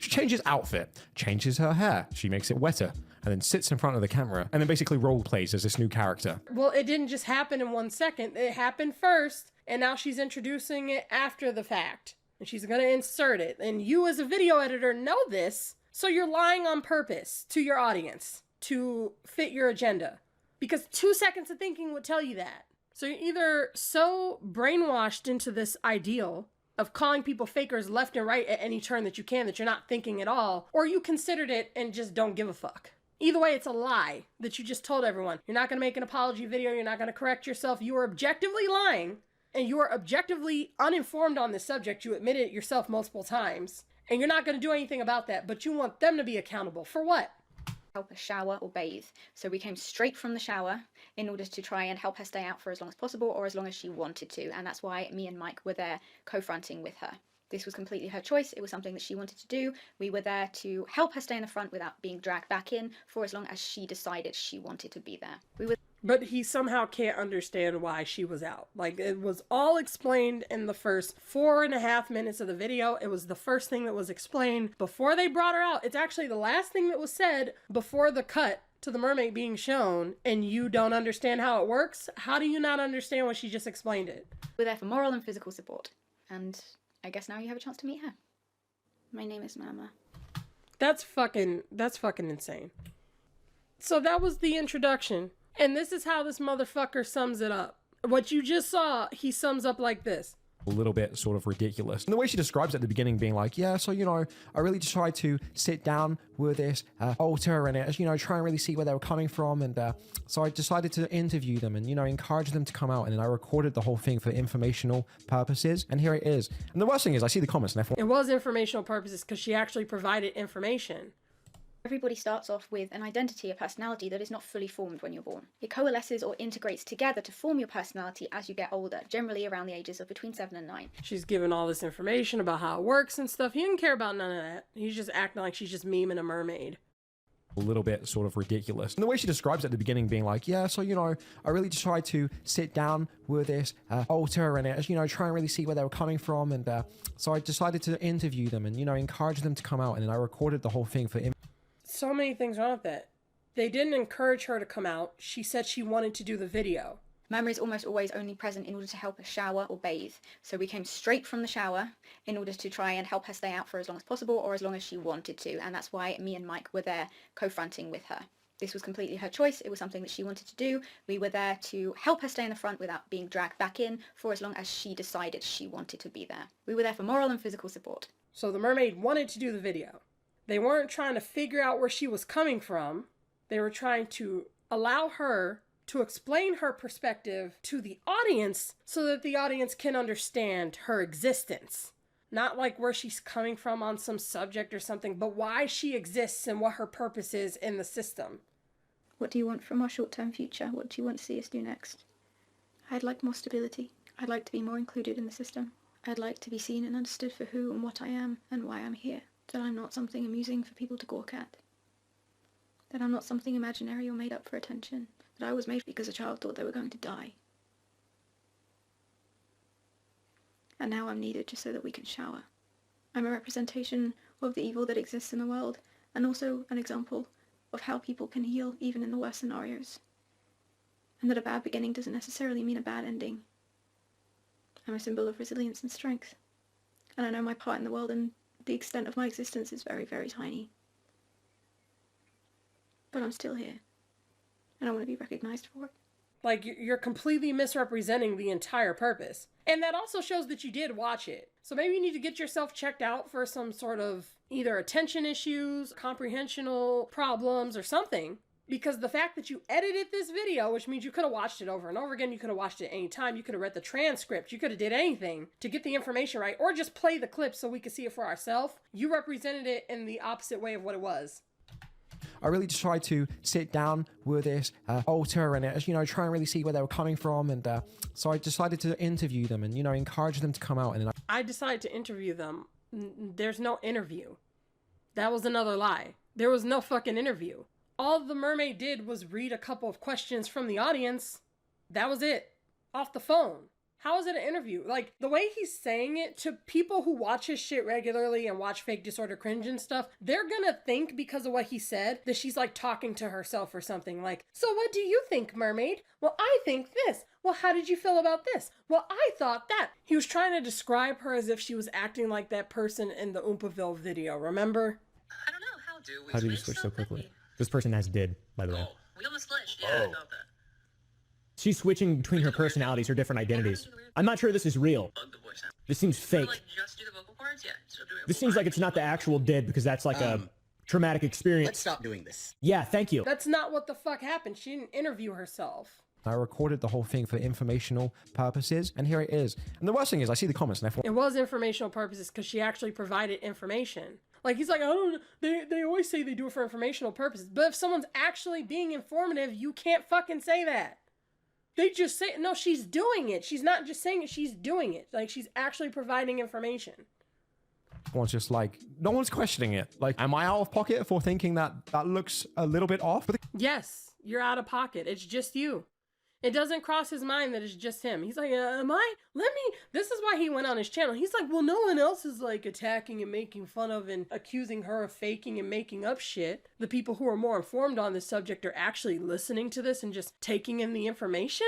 changes outfit, changes her hair, she makes it wetter, and then sits in front of the camera, and then basically role plays as this new character. Well, it didn't just happen in 1 second. It happened first, and now she's introducing it after the fact. And she's gonna insert it. And you as a video editor know this. So you're lying on purpose to your audience to fit your agenda because 2 seconds of thinking would tell you that. So you're either so brainwashed into this ideal of calling people fakers left and right at any turn that you can that you're not thinking at all, or you considered it and just don't give a fuck. Either way, it's a lie that you just told everyone. You're not going to make an apology video. You're not going to correct yourself. You are objectively lying and you are objectively uninformed on this subject. You admitted it yourself multiple times. And you're not going to do anything about that, but you want them to be accountable. For what? Help her shower or bathe. So we came straight from the shower in order to try and help her stay out for as long as possible or as long as she wanted to. And that's why me and Mike were there co-fronting with her. This was completely her choice. It was something that she wanted to do. We were there to help her stay in the front without being dragged back in for as long as she decided she wanted to be there. But he somehow can't understand why she was out. Like, it was all explained in the first 4.5 minutes of the video. It was the first thing that was explained before they brought her out. It's actually the last thing that was said before the cut to the mermaid being shown, and you don't understand how it works? How do you not understand when she just explained it? We're there for moral and physical support. And I guess now you have a chance to meet her. My name is MURMER. That's fucking insane. So that was the introduction. And this is how this motherfucker sums it up. What you just saw, he sums up like this. A little bit sort of ridiculous. And the way she describes it at the beginning being like, yeah, so, you know, I really just tried to sit down with this altar and, you know, try and really see where they were coming from. And so I decided to interview them and, you know, encourage them to come out. And then I recorded the whole thing for informational purposes. And here it is. And the worst thing is I see the comments and it was informational purposes because she actually provided information. Everybody starts off with an identity, a personality that is not fully formed when you're born. It coalesces or integrates together to form your personality as you get older, generally around the ages of between 7 and 9. She's giving all this information about how it works and stuff. He didn't care about none of that. He's just acting like she's just memeing a mermaid. A little bit sort of ridiculous. And the way she describes it at the beginning being like, yeah, so, you know, I really just tried to sit down with this alter and, you know, try and really see where they were coming from. And so I decided to interview them and, you know, encourage them to come out. And then I recorded the whole thing for him. So many things wrong with that. They didn't encourage her to come out. She said she wanted to do the video. Murmur is almost always only present in order to help her shower or bathe. So we came straight from the shower in order to try and help her stay out for as long as possible or as long as she wanted to. And that's why me and Mike were there co-fronting with her. This was completely her choice. It was something that she wanted to do. We were there to help her stay in the front without being dragged back in for as long as she decided she wanted to be there. We were there for moral and physical support. So the mermaid wanted to do the video. They weren't trying to figure out where she was coming from. They were trying to allow her to explain her perspective to the audience so that the audience can understand her existence. Not like where she's coming from on some subject or something, but why she exists and what her purpose is in the system. What do you want from our short-term future? What do you want to see us do next? I'd like more stability. I'd like to be more included in the system. I'd like to be seen and understood for who and what I am and why I'm here. That I'm not something amusing for people to gawk at. That I'm not something imaginary or made up for attention. That I was made because a child thought they were going to die. And now I'm needed just so that we can shower. I'm a representation of the evil that exists in the world, and also an example of how people can heal even in the worst scenarios. And that a bad beginning doesn't necessarily mean a bad ending. I'm a symbol of resilience and strength. And I know my part in the world, and the extent of my existence is very, very tiny. But I'm still here. And I want to be recognized for it. Like, you're completely misrepresenting the entire purpose. And that also shows that you did watch it. So maybe you need to get yourself checked out for some sort of either attention issues, comprehensional problems, or something. Because the fact that you edited this video, which means you could have watched it over and over again, you could have watched it any time, you could have read the transcript, you could have did anything to get the information right, or just play the clip so we could see it for ourselves. You represented it in the opposite way of what it was. I really just tried to sit down with this alter and, you know, try and really see where they were coming from. And so I decided to interview them and, you know, encourage them to come out. And then I decided to interview them. There's no interview. That was another lie. There was no fucking interview. All the mermaid did was read a couple of questions from the audience. That was it. Off the phone. How is it an interview? Like, the way he's saying it to people who watch his shit regularly and watch Fake Disorder Cringe and stuff, they're gonna think, because of what he said, that she's like talking to herself or something. Like, so what do you think, mermaid? Well, I think this. Well, how did you feel about this? Well, I thought that. He was trying to describe her as if she was acting like that person in the Oompaville video, remember? I don't know, How did you switch so quickly? This person has did, by the way. Oh, we almost glitched. Yeah, I felt that. She's switching between her personalities, her different identities. I'm not sure this is real. Bug the voice out. This seems fake. Like, just do the vocal parts? Yeah, so do it. This seems like it's not the actual did, because that's like a traumatic experience. Let's stop doing this. Yeah, thank you. That's not what the fuck happened. She didn't interview herself. I recorded the whole thing for informational purposes, and here it is. And the worst thing is, I see the comments, and I thought, It was informational purposes because she actually provided information. Like, he's like, I don't know, they always say they do it for informational purposes. But if someone's actually being informative, you can't fucking say that. They just say, no, she's doing it. She's not just saying it, she's doing it. Like, she's actually providing information. everyone's just like, no one's questioning it. Like, am I out of pocket for thinking that that looks a little bit off? But Yes, you're out of pocket. It's just you. It doesn't cross his mind that it's just him. He's like, this is why he went on his channel. He's like, well, no one else is like attacking and making fun of and accusing her of faking and making up shit. The people who are more informed on this subject are actually listening to this and just taking in the information.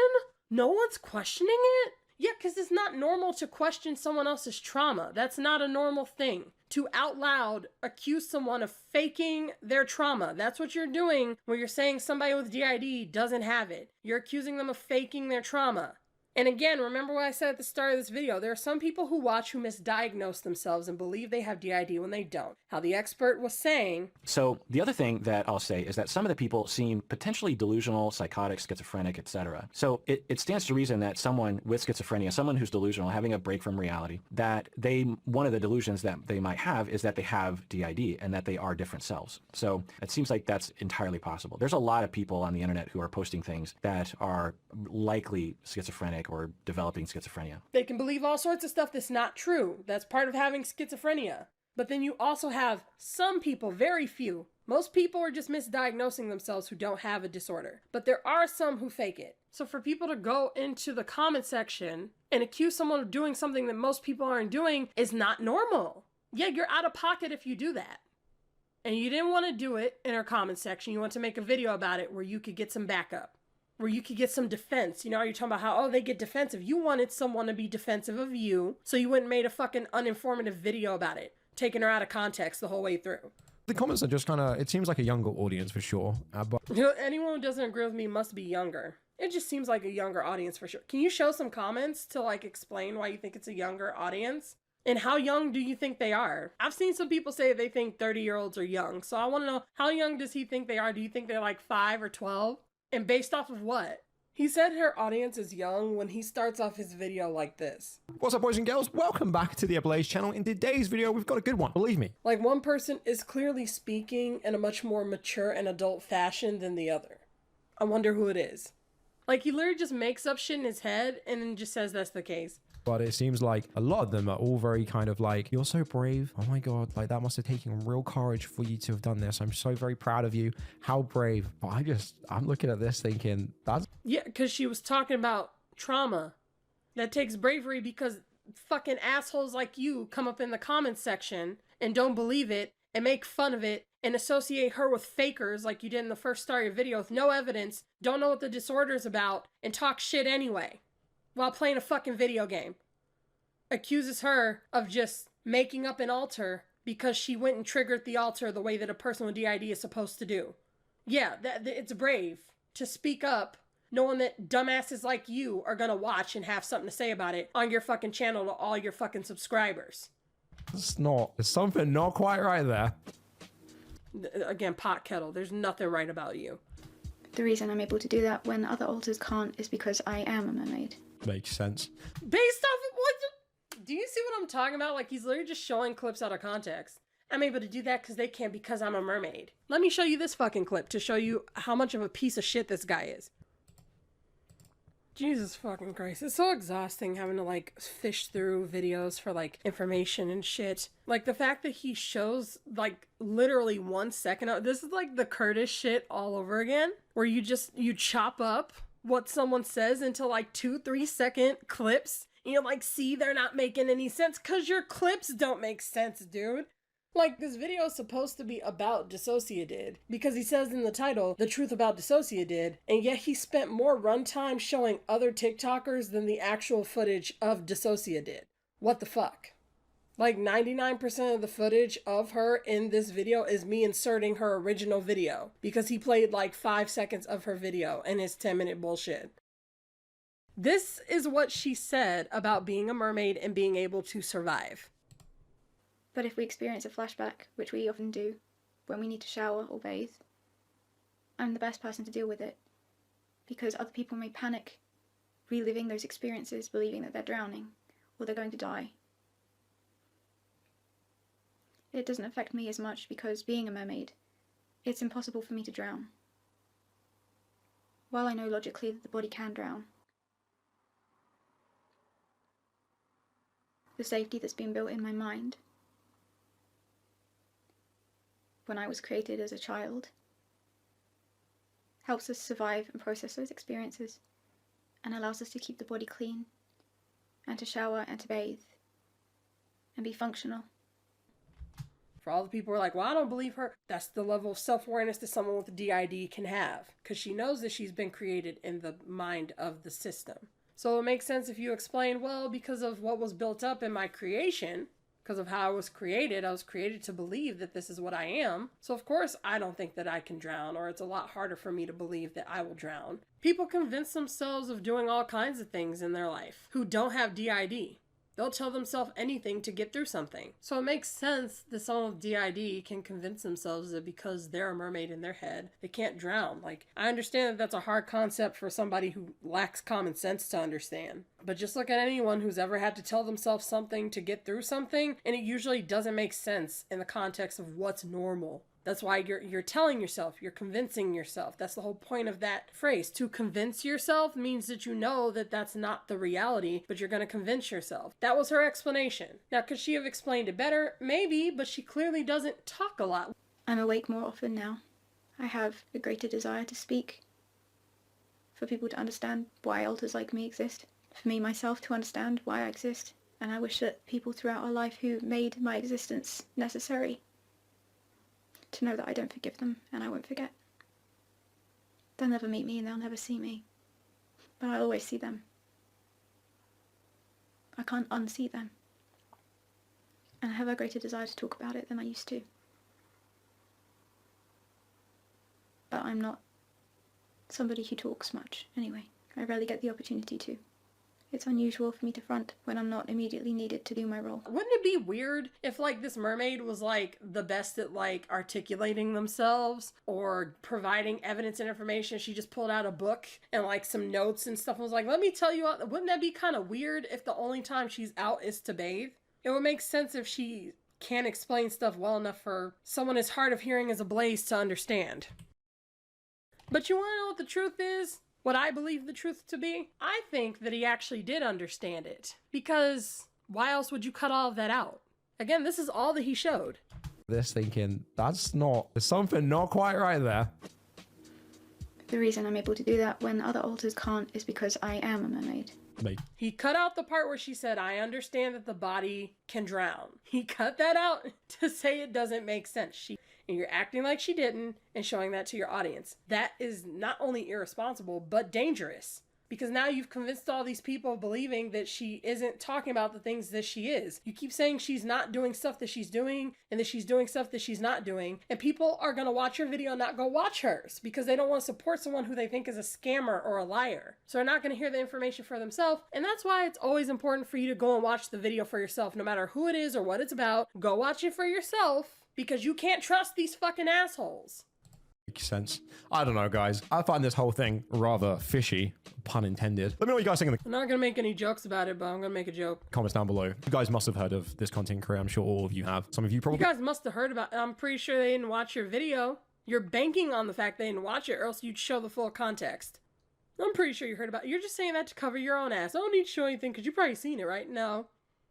No one's questioning it. Yeah, because it's not normal to question someone else's trauma. That's not a normal thing. To out loud accuse someone of faking their trauma. That's what you're doing when you're saying somebody with DID doesn't have it. You're accusing them of faking their trauma. And again, remember what I said at the start of this video. There are some people who watch who misdiagnose themselves and believe they have DID when they don't. How the expert was saying. So the other thing that I'll say is that some of the people seem potentially delusional, psychotic, schizophrenic, etc. So it stands to reason that someone with schizophrenia, someone who's delusional, having a break from reality, that one of the delusions that they might have is that they have DID and that they are different selves. So it seems like that's entirely possible. There's a lot of people on the internet who are posting things that are likely schizophrenic or developing schizophrenia. They can believe all sorts of stuff that's not true. That's part of having schizophrenia. But then you also have some people, very few. Most people are just misdiagnosing themselves who don't have a disorder. But there are some who fake it. So for people to go into the comment section and accuse someone of doing something that most people aren't doing is not normal. Yeah, you're out of pocket if you do that. And you didn't want to do it in our comment section. You want to make a video about it where you could get some backup. Where you could get some defense. You know, you're talking about how, oh, they get defensive. You wanted someone to be defensive of you, so you went and made a fucking uninformative video about it, taking her out of context the whole way through. The comments are just kind of, it seems like a younger audience for sure. But You know, anyone who doesn't agree with me must be younger. It just seems like a younger audience for sure. Can you show some comments to like explain why you think it's a younger audience? And how young do you think they are? I've seen some people say they think 30-year-olds are young. So I want to know, how young does he think they are? Do you think they're like 5 or 12? And based off of what? He said her audience is young when he starts off his video like this. what's up, boys and girls? Welcome back to the ABLAZE channel. In today's video, we've got a good one, believe me. Like, one person is clearly speaking in a much more mature and adult fashion than the other. I wonder who it is. Like, he literally just makes up shit in his head and then just says that's the case. But it seems like a lot of them are all very kind of like, you're so brave. Oh my God, like that must have taken real courage for you to have done this. I'm so very proud of you. How brave. But I'm looking at this thinking, that's... Yeah, because she was talking about trauma. That takes bravery because fucking assholes like you come up in the comments section and don't believe it and make fun of it and associate her with fakers like you did in the first start of your video with no evidence, don't know what the disorder is about, and talk shit anyway while playing a fucking video game. Accuses her of just making up an alter because she went and triggered the alter the way that a person with DID is supposed to do. Yeah, it's brave to speak up knowing that dumbasses like you are gonna watch and have something to say about it on your fucking channel to all your fucking subscribers. There's something not quite right there. Again, pot kettle, there's nothing right about you. The reason I'm able to do that when other alters can't is because I am a mermaid. Makes sense. Based off of what do you see what I'm talking about? Like, he's literally just showing clips out of context. I'm able to do that because they can't because I'm a mermaid. Let me show you this fucking clip to show you how much of a piece of shit this guy is. Jesus fucking Christ. It's so exhausting having to like fish through videos for like information and shit. Like the fact that he shows like literally 1 second of this is like the Curtis shit all over again. Where you chop up what someone says into like 2-3 second clips. And you like see they're not making any sense because your clips don't make sense, dude. Like, this video is supposed to be about DissociaDID, because he says in the title, the truth about DissociaDID, and yet he spent more runtime showing other TikTokers than the actual footage of DissociaDID. What the fuck? Like, 99% of the footage of her in this video is me inserting her original video, because he played like 5 seconds of her video in his 10-minute bullshit. This is what she said about being a mermaid and being able to survive. But if we experience a flashback, which we often do, when we need to shower or bathe, I'm the best person to deal with it, because other people may panic, reliving those experiences, believing that they're drowning, or they're going to die. It doesn't affect me as much because, being a mermaid, it's impossible for me to drown. While I know logically that the body can drown, the safety that's been built in my mind when I was created as a child helps us survive and process those experiences and allows us to keep the body clean and to shower and to bathe and be functional. For all the people who are like, well, I don't believe her. That's the level of self-awareness that someone with DID can have, because she knows that she's been created in the mind of the system. So it makes sense if you explain, well, because of what was built up in my creation, because of how I was created. I was created to believe that this is what I am. So of course I don't think that I can drown, or it's a lot harder for me to believe that I will drown. People convince themselves of doing all kinds of things in their life who don't have DID. They'll tell themselves anything to get through something. So it makes sense that someone with DID can convince themselves that because they're a mermaid in their head, they can't drown. Like, I understand that that's a hard concept for somebody who lacks common sense to understand. But just look at anyone who's ever had to tell themselves something to get through something, and it usually doesn't make sense in the context of what's normal. That's why you're telling yourself, you're convincing yourself. That's the whole point of that phrase. To convince yourself means that you know that that's not the reality, but you're going to convince yourself. That was her explanation. Now, could she have explained it better? Maybe, but she clearly doesn't talk a lot. I'm awake more often now. I have a greater desire to speak, for people to understand why alters like me exist, for me myself to understand why I exist, and I wish that people throughout our life who made my existence necessary to know that I don't forgive them and I won't forget. They'll never meet me and they'll never see me, but I'll always see them. I can't unsee them, and I have a greater desire to talk about it than I used to. But I'm not somebody who talks much anyway. I rarely get the opportunity to. It's unusual for me to front when I'm not immediately needed to do my role. Wouldn't it be weird if, like, this mermaid was, like, the best at, like, articulating themselves or providing evidence and information? She just pulled out a book and, like, some notes and stuff and was like, let me tell you, wouldn't that be kind of weird if the only time she's out is to bathe? It would make sense if she can't explain stuff well enough for someone as hard of hearing as ABLAZE to understand. But you want to know what the truth is? What I believe the truth to be? I think that he actually did understand it. Because why else would you cut all of that out? Again, this is all that he showed. This thinking, there's something not quite right there. The reason I'm able to do that when other alters can't is because I am a mermaid. He cut out the part where she said, I understand that the body can drown. He cut that out to say it doesn't make sense. And you're acting like she didn't and showing that to your audience. That is not only irresponsible, but dangerous. Because now you've convinced all these people believing that she isn't talking about the things that she is. You keep saying she's not doing stuff that she's doing and that she's doing stuff that she's not doing. And people are going to watch your video and not go watch hers because they don't want to support someone who they think is a scammer or a liar. So they're not going to hear the information for themselves. And that's why it's always important for you to go and watch the video for yourself, no matter who it is or what it's about. Go watch it for yourself. Because you can't trust these fucking assholes. Makes sense. I don't know, guys. I find this whole thing rather fishy, pun intended. Let me know what you guys think in the I'm not gonna make any jokes about it, but I'm gonna make a joke. comments down below. You guys must have heard of this content creator. I'm sure all of you have. Some of you probably. You guys must have heard about it. I'm pretty sure they didn't watch your video. You're banking on the fact they didn't watch it, or else you'd show the full context. I'm pretty sure you heard about it. You're just saying that to cover your own ass. I don't need to show anything because you've probably seen it, right? No,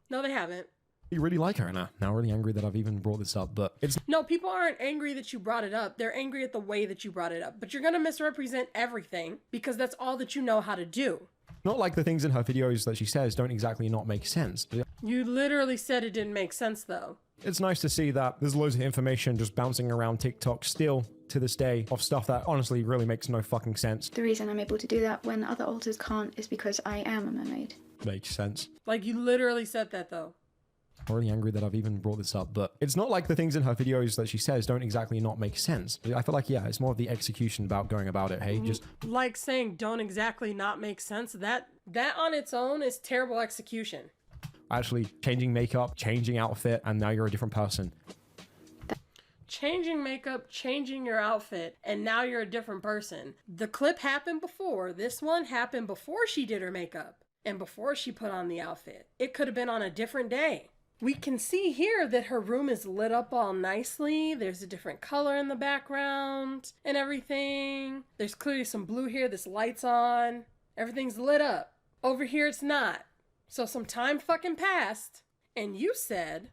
they haven't. You really like her now. Now really angry that I've even brought this up, but it's No, people aren't angry that you brought it up. They're angry at the way that you brought it up. But you're gonna misrepresent everything because that's all that you know how to do. not like the things in her videos that she says don't exactly not make sense. You literally said it didn't make sense though. It's nice to see that there's loads of information just bouncing around TikTok still to this day of stuff that honestly really makes no fucking sense. The reason I'm able to do that when other alters can't is because I am a mermaid. Makes sense. Like, you literally said that though. I'm really angry that I've even brought this up, but it's not like the things in her videos that she says don't exactly not make sense. I feel like, yeah, it's more of the execution about going about it. Hey, just Like saying don't exactly not make sense. That on its own is terrible execution. actually changing makeup, changing outfit, and now you're a different person. Changing makeup, changing your outfit, and now you're a different person. The clip happened before. This one happened before she did her makeup and before she put on the outfit. It could have been on a different day. We can see here that her room is lit up all nicely. There's a different color in the background and everything. There's clearly some blue here. This light's on. Everything's lit up. Over here, it's not. So some time fucking passed, and you said...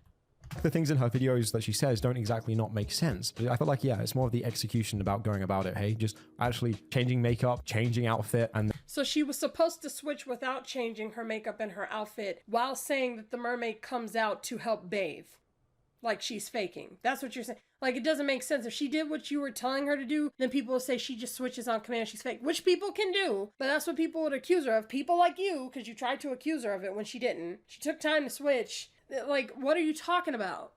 The things in her videos that she says don't exactly not make sense. I feel like, yeah, it's more of the execution about going about it. Hey, just actually changing makeup, changing outfit, and... So she was supposed to switch without changing her makeup and her outfit while saying that the mermaid comes out to help bathe. Like she's faking. That's what you're saying. Like, it doesn't make sense. If she did what you were telling her to do, then people will say she just switches on command, she's fake. Which people can do, but that's what people would accuse her of. People like you, because you tried to accuse her of it when she didn't. She took time to switch. Like, what are you talking about?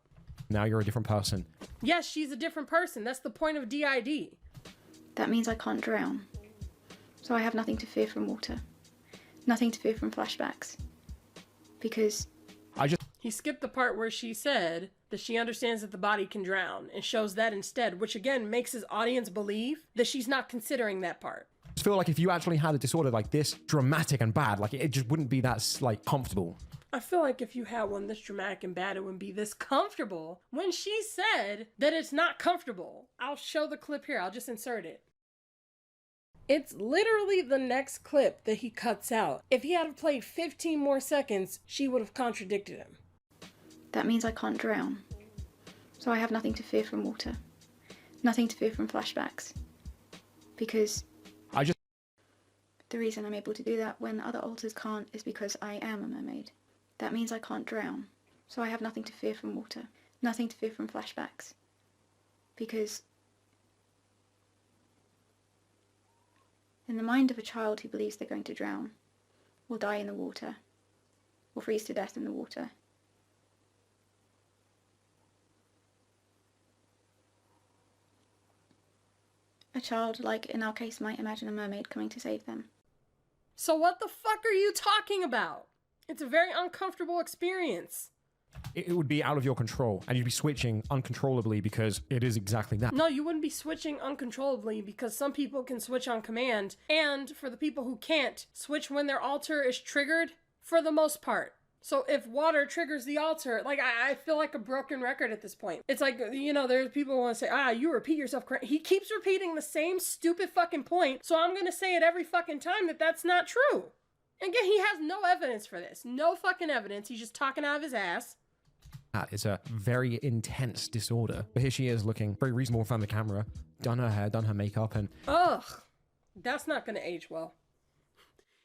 Now you're a different person. Yes, she's a different person. That's the point of DID. That means I can't drown. So I have nothing to fear from water. Nothing to fear from flashbacks. Because... He skipped the part where she said that she understands that the body can drown and shows that instead, which again makes his audience believe that she's not considering that part. I just feel like if you actually had a disorder like this, dramatic and bad, like it just wouldn't be that like comfortable. I feel like if you had one this dramatic and bad, it wouldn't be this comfortable. When she said that it's not comfortable, I'll show the clip here. I'll just insert it. It's literally the next clip that he cuts out. If he had played 15 more seconds, she would have contradicted him. that means I can't drown. So I have nothing to fear from water. Nothing to fear from flashbacks. Because the reason I'm able to do that when other alters can't is because I am a mermaid. That means I can't drown. So I have nothing to fear from water. Nothing to fear from flashbacks. Because in the mind of a child who believes they're going to drown, or die in the water, or freeze to death in the water, a child, like in our case, might imagine a mermaid coming to save them. So what the fuck are you talking about? It's a very uncomfortable experience. It would be out of your control, and you'd be switching uncontrollably because it is exactly that. No, you wouldn't be switching uncontrollably because some people can switch on command, and for the people who can't, switch when their alter is triggered for the most part. So if water triggers the alter, like I feel like a broken record at this point. It's like, you know, there's people who want to say, you repeat yourself correct. He keeps repeating the same stupid fucking point, so I'm gonna say it every fucking time that that's not true. Again, he has no evidence for this. No fucking evidence. He's just talking out of his ass. That is a very intense disorder. But here she is looking very reasonable in front of the camera, done her hair, done her makeup, and... Ugh, that's not gonna age well.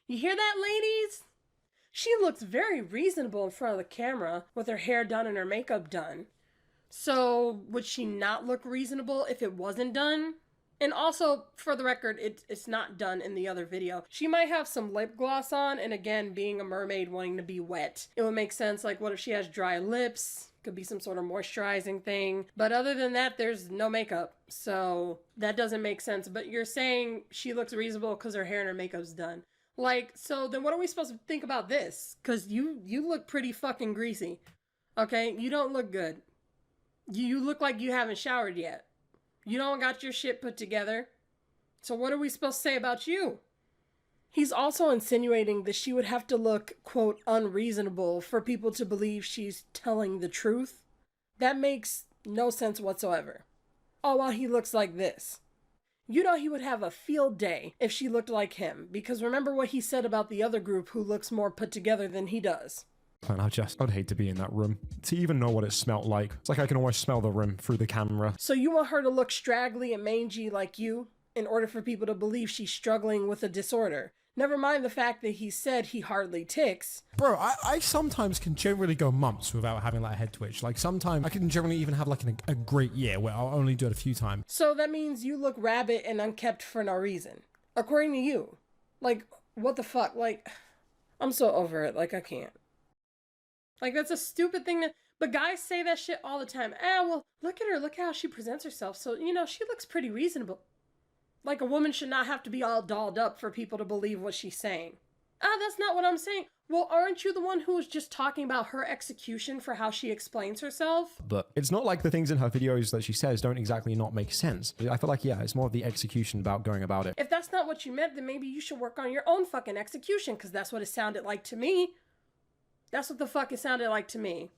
You hear that, ladies? She looks very reasonable in front of the camera with her hair done and her makeup done. So would she not look reasonable if it wasn't done? And also, for the record, it's not done in the other video. She might have some lip gloss on, and again, being a mermaid wanting to be wet, it would make sense. Like, what if she has dry lips? Could be some sort of moisturizing thing. But other than that, there's no makeup. So that doesn't make sense. But you're saying she looks reasonable because her hair and her makeup's done. Like, so then what are we supposed to think about this? Because you look pretty fucking greasy. Okay? You don't look good. You look like you haven't showered yet. You don't got your shit put together. So what are we supposed to say about you? He's also insinuating that she would have to look, quote, unreasonable for people to believe she's telling the truth. That makes no sense whatsoever. All while he looks like this. You know he would have a field day if she looked like him, because remember what he said about the other group who looks more put together than he does. And I'd hate to be in that room, to even know what it smelled like. It's like I can almost smell the room through the camera. So you want her to look straggly and mangy like you, in order for people to believe she's struggling with a disorder? Never mind the fact that he said he hardly ticks. Bro, I sometimes can generally go months without having like a head twitch. Like sometimes I can generally even have like a great year where I'll only do it a few times. So that means you look rabid and unkept for no reason. According to you. Like, what the fuck? Like, I'm so over it. Like, I can't. Like, that's a stupid thing but guys say that shit all the time. Well, look at her. Look how she presents herself. So, you know, she looks pretty reasonable. Like, a woman should not have to be all dolled up for people to believe what she's saying. That's not what I'm saying. Well, aren't you the one who was just talking about her execution for how she explains herself? But it's not like the things in her videos that she says don't exactly not make sense. I feel like, yeah, it's more of the execution about going about it. If that's not what you meant, then maybe you should work on your own fucking execution, because that's what it sounded like to me. That's what the fuck it sounded like to me.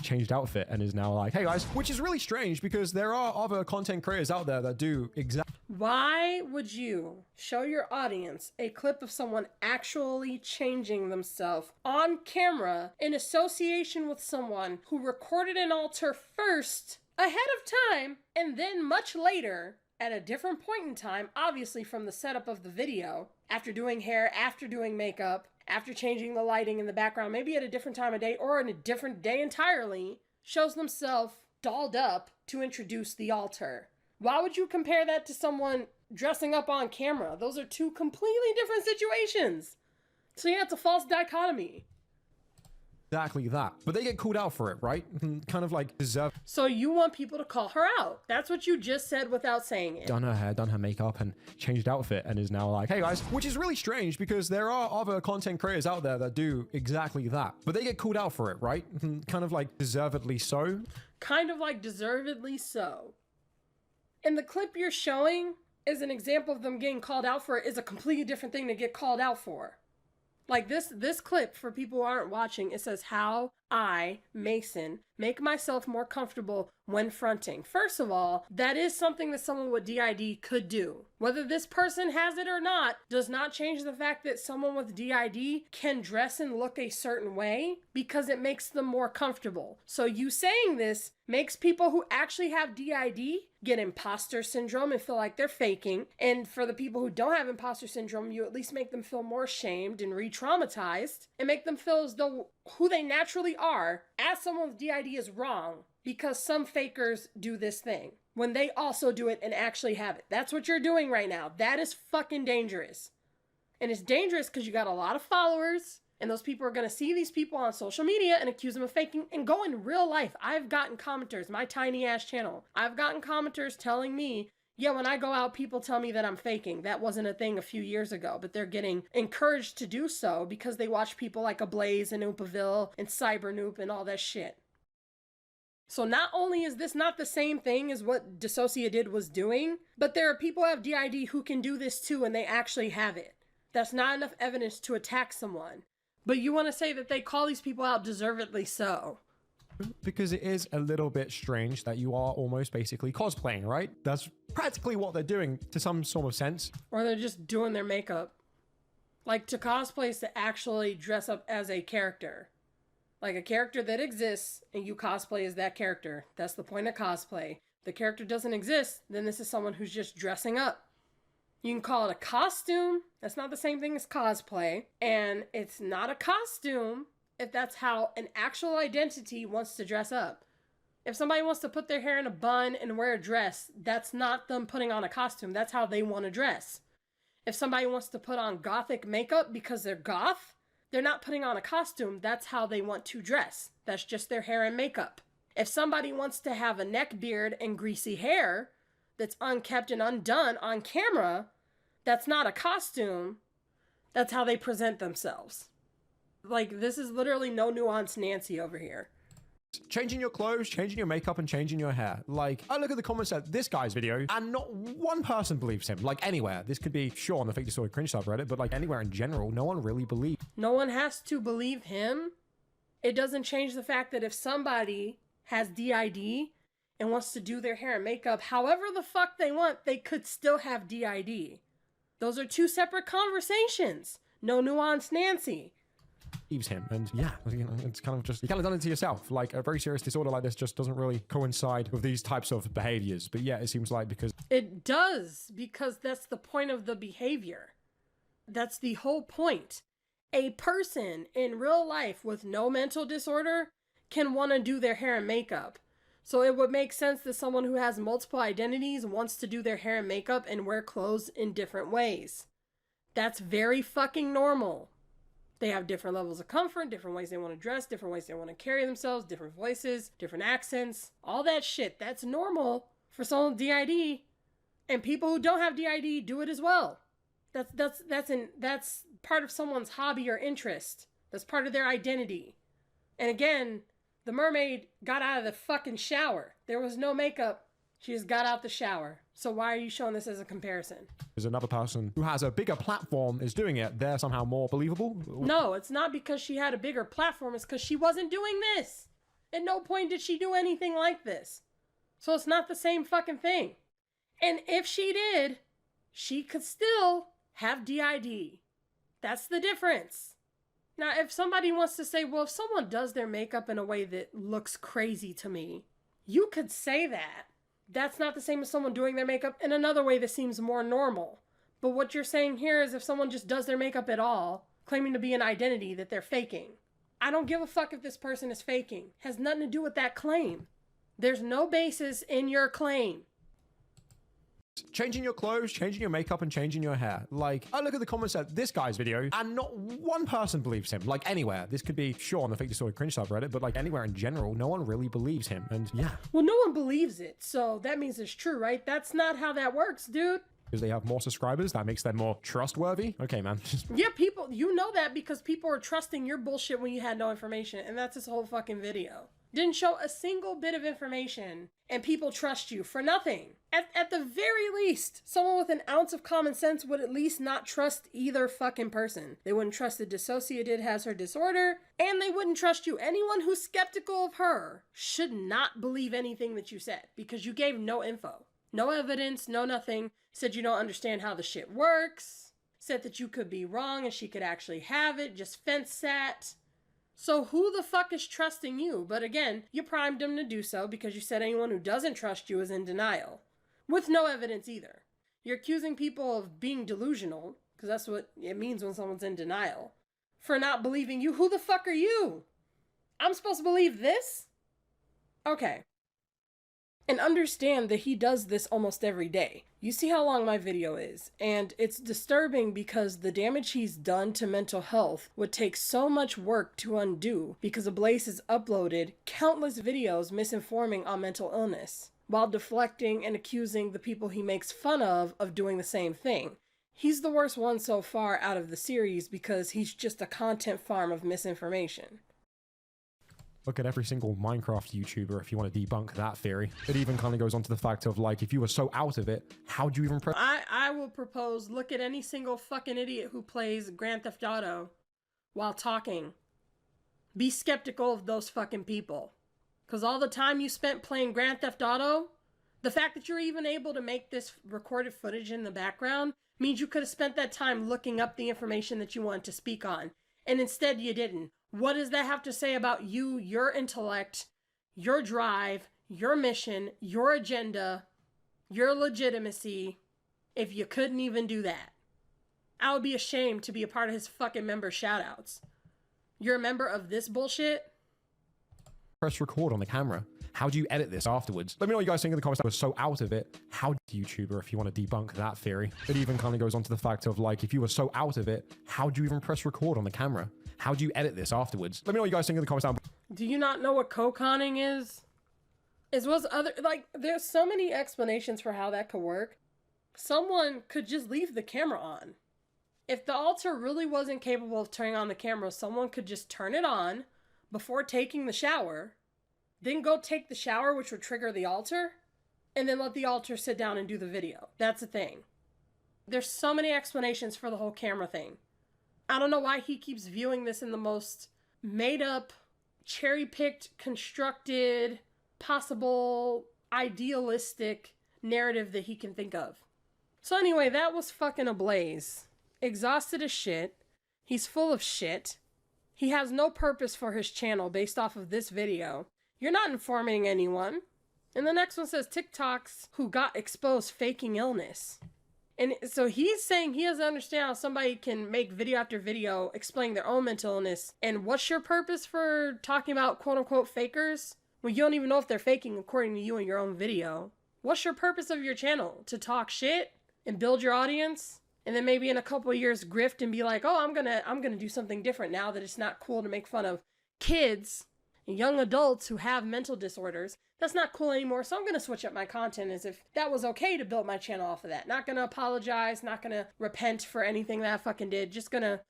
Changed outfit and is now like, hey guys, which is really strange because there are other content creators out there that do exactly. Why would you show your audience a clip of someone actually changing themselves on camera in association with someone who recorded an alter first ahead of time and then much later at a different point in time, obviously from the setup of the video, after doing hair, after doing makeup, after changing the lighting in the background, maybe at a different time of day or in a different day entirely, shows themselves dolled up to introduce the alter? Why would you compare that to someone dressing up on camera? Those are two completely different situations. So yeah, it's a false dichotomy. exactly that. But they get called out for it, right? Kind of like deserve. So you want people to call her out. That's what you just said without saying it. Done her hair, done her makeup, and changed outfit, and is now like, hey guys, which is really strange because there are other content creators out there that do exactly that. But they get called out for it, right? Kind of like deservedly so. Kind of like deservedly so. And the clip you're showing is an example of them getting called out for it is a completely different thing to get called out for. Like this clip, for people who aren't watching, it says how I, Mason, make myself more comfortable when fronting. First of all, that is something that someone with DID could do. Whether this person has it or not does not change the fact that someone with DID can dress and look a certain way because it makes them more comfortable. So you saying this makes people who actually have DID get imposter syndrome and feel like they're faking. And for the people who don't have imposter syndrome, you at least make them feel more shamed and re-traumatized and make them feel as though who they naturally are as someone with DID is wrong because some fakers do this thing when they also do it and actually have it. That's what you're doing right now. That is fucking dangerous. And it's dangerous because you got a lot of followers and those people are going to see these people on social media and accuse them of faking and go in real life. I've gotten commenters, my tiny ass channel. I've gotten commenters telling me, yeah, when I go out, people tell me that I'm faking. That wasn't a thing a few years ago, but they're getting encouraged to do so because they watch people like ABLAZE and Oopaville and Cybernoop and all that shit. So not only is this not the same thing as what DissociaDID was doing, but there are people who have DID who can do this too and they actually have it. That's not enough evidence to attack someone. But you want to say that they call these people out deservedly so. Because it is a little bit strange that you are almost basically cosplaying, right? That's practically what they're doing to some sort of sense. Or they're just doing their makeup. Like, to cosplay is to actually dress up as a character. Like a character that exists and you cosplay as that character. That's the point of cosplay. If the character doesn't exist, then this is someone who's just dressing up. You can call it a costume. That's not the same thing as cosplay. And it's not a costume if that's how an actual identity wants to dress up. If somebody wants to put their hair in a bun and wear a dress, that's not them putting on a costume. That's how they want to dress. If somebody wants to put on gothic makeup because they're goth, they're not putting on a costume. That's how they want to dress. That's just their hair and makeup. If somebody wants to have a neck beard and greasy hair that's unkept and undone on camera, that's not a costume. That's how they present themselves. Like, this is literally no nuance Nancy over here. Changing your clothes, changing your makeup, and changing your hair. Like, I look at the comments at this guy's video, and not one person believes him. Like, anywhere. This could be, sure, on the Fake Disorder Cringe subreddit, but like anywhere in general, no one really believes. No one has to believe him. It doesn't change the fact that if somebody has DID and wants to do their hair and makeup however the fuck they want, they could still have DID. Those are two separate conversations. No nuance Nancy. Believes him, and yeah, you know, it's kind of just, you kind of done it to yourself. Like, a very serious disorder like this just doesn't really coincide with these types of behaviors. But yeah, it seems like because it does, because that's the point of the behavior. That's the whole point. A person in real life with no mental disorder can want to do their hair and makeup. So it would make sense that someone who has multiple identities wants to do their hair and makeup and wear clothes in different ways. That's very fucking normal. They have different levels of comfort, different ways they want to dress, different ways they want to carry themselves, different voices, different accents, all that shit. That's normal for someone with DID. And people who don't have DID do it as well. That's part of someone's hobby or interest. That's part of their identity. And again, the mermaid got out of the fucking shower. There was no makeup. She just got out the shower. So why are you showing this as a comparison? there's another person who has a bigger platform is doing it, they're somehow more believable? No, it's not because she had a bigger platform. It's because she wasn't doing this. At no point did she do anything like this. So it's not the same fucking thing. And if she did, she could still have DID. That's the difference. Now, if somebody wants to say, well, if someone does their makeup in a way that looks crazy to me, you could say that. That's not the same as someone doing their makeup in another way that seems more normal. But what you're saying here is if someone just does their makeup at all, claiming to be an identity that they're faking. I don't give a fuck if this person is faking. It has nothing to do with that claim. There's no basis in your claim. Changing your clothes, changing your makeup, and changing your hair. Like, I look at the comments at this guy's video, and not one person believes him. Like, anywhere. This could be, sure, on the Fake Disordered Cringe subreddit, but like anywhere in general, no one really believes him. And yeah. Well, no one believes it, so that means it's true, right? That's not how that works, dude. Because they have more subscribers, that makes them more trustworthy. Okay, man. Yeah, people, you know that because people are trusting your bullshit when you had no information, and that's this whole fucking video. Didn't show a single bit of information, and people trust you for nothing. At the very least, someone with an ounce of common sense would at least not trust either fucking person. They wouldn't trust that DissociaDID has her disorder, and they wouldn't trust you. Anyone who's skeptical of her should not believe anything that you said, because you gave no info. No evidence, no nothing. Said you don't understand how the shit works. Said that you could be wrong and she could actually have it, just fence sat. So who the fuck is trusting you? But again, you primed him to do so because you said anyone who doesn't trust you is in denial. With no evidence either. You're accusing people of being delusional, because that's what it means when someone's in denial, for not believing you. Who the fuck are you? I'm supposed to believe this? Okay. And understand that he does this almost every day. You see how long my video is, and it's disturbing because the damage he's done to mental health would take so much work to undo because ABLAZE has uploaded countless videos misinforming on mental illness, while deflecting and accusing the people he makes fun of doing the same thing. He's the worst one so far out of the series because he's just a content farm of misinformation. Look at every single Minecraft YouTuber if you want to debunk that theory. It even kind of goes on to the fact of, like, if you were so out of it, how'd you even press? I will propose, look at any single fucking idiot who plays Grand Theft Auto while talking. Be skeptical of those fucking people. Because all the time you spent playing Grand Theft Auto, the fact that you're even able to make this recorded footage in the background means you could have spent that time looking up the information that you wanted to speak on. And instead you didn't. What does that have to say about you, your intellect, your drive, your mission, your agenda, your legitimacy, if you couldn't even do that? I would be ashamed to be a part of his fucking member shoutouts. You're a member of this bullshit? Press record on the camera. How do you edit this afterwards? Let me know what you guys think in the comments. I was so out of it. How YouTuber if you want to debunk that theory? It even kind of goes on to the fact of, like, if you were so out of it, how do you even press record on the camera? How do you edit this afterwards? Let me know what you guys think in the comments down below. Do you not know what co-conning is? There's so many explanations for how that could work. Someone could just leave the camera on. If the altar really wasn't capable of turning on the camera, someone could just turn it on before taking the shower, then go take the shower, which would trigger the altar, and then let the altar sit down and do the video. That's the thing. There's so many explanations for the whole camera thing. I don't know why he keeps viewing this in the most made-up, cherry-picked, constructed, possible, idealistic narrative that he can think of. So anyway, that was fucking ABLAZE. Exhausted as shit. He's full of shit. He has no purpose for his channel based off of this video. You're not informing anyone. And the next one says TikToks who got exposed faking illness. And so he's saying he doesn't understand how somebody can make video after video explaining their own mental illness. And what's your purpose for talking about quote-unquote fakers? Well, you don't even know if they're faking according to you in your own video. What's your purpose of your channel? To talk shit and build your audience? And then maybe in a couple of years grift and be like, oh, I'm gonna do something different now that it's not cool to make fun of kids and young adults who have mental disorders. That's not cool anymore, so I'm gonna switch up my content as if that was okay to build my channel off of that. Not gonna apologize, not gonna repent for anything that I fucking did, just gonna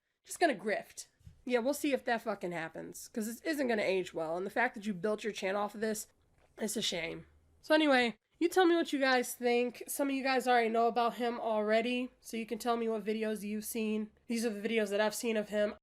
grift. Yeah, we'll see if that fucking happens, because this isn't gonna age well, and the fact that you built your channel off of this, it's a shame. So anyway, you tell me what you guys think. Some of you guys already know about him already, so you can tell me what videos you've seen. These are the videos that I've seen of him.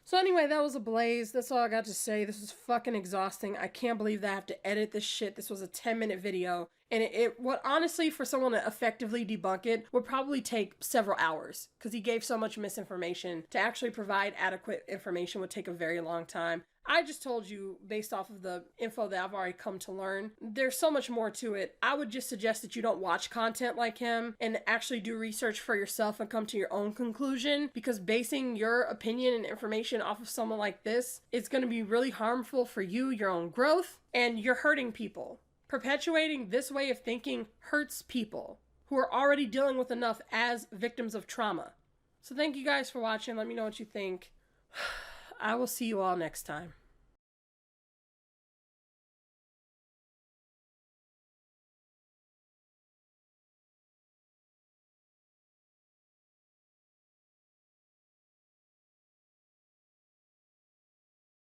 So anyway, that was ABLAZE. That's all I got to say. This was fucking exhausting. I can't believe that I have to edit this shit. This was a 10-minute video. And what honestly, for someone to effectively debunk it, would probably take several hours. Because he gave so much misinformation. To actually provide adequate information would take a very long time. I just told you, based off of the info that I've already come to learn, there's so much more to it. I would just suggest that you don't watch content like him and actually do research for yourself and come to your own conclusion, because basing your opinion and information off of someone like this is going to be really harmful for you, your own growth, and you're hurting people. Perpetuating this way of thinking hurts people. who are already dealing with enough as victims of trauma. So thank you guys for watching. Let me know what you think. I will see you all next time.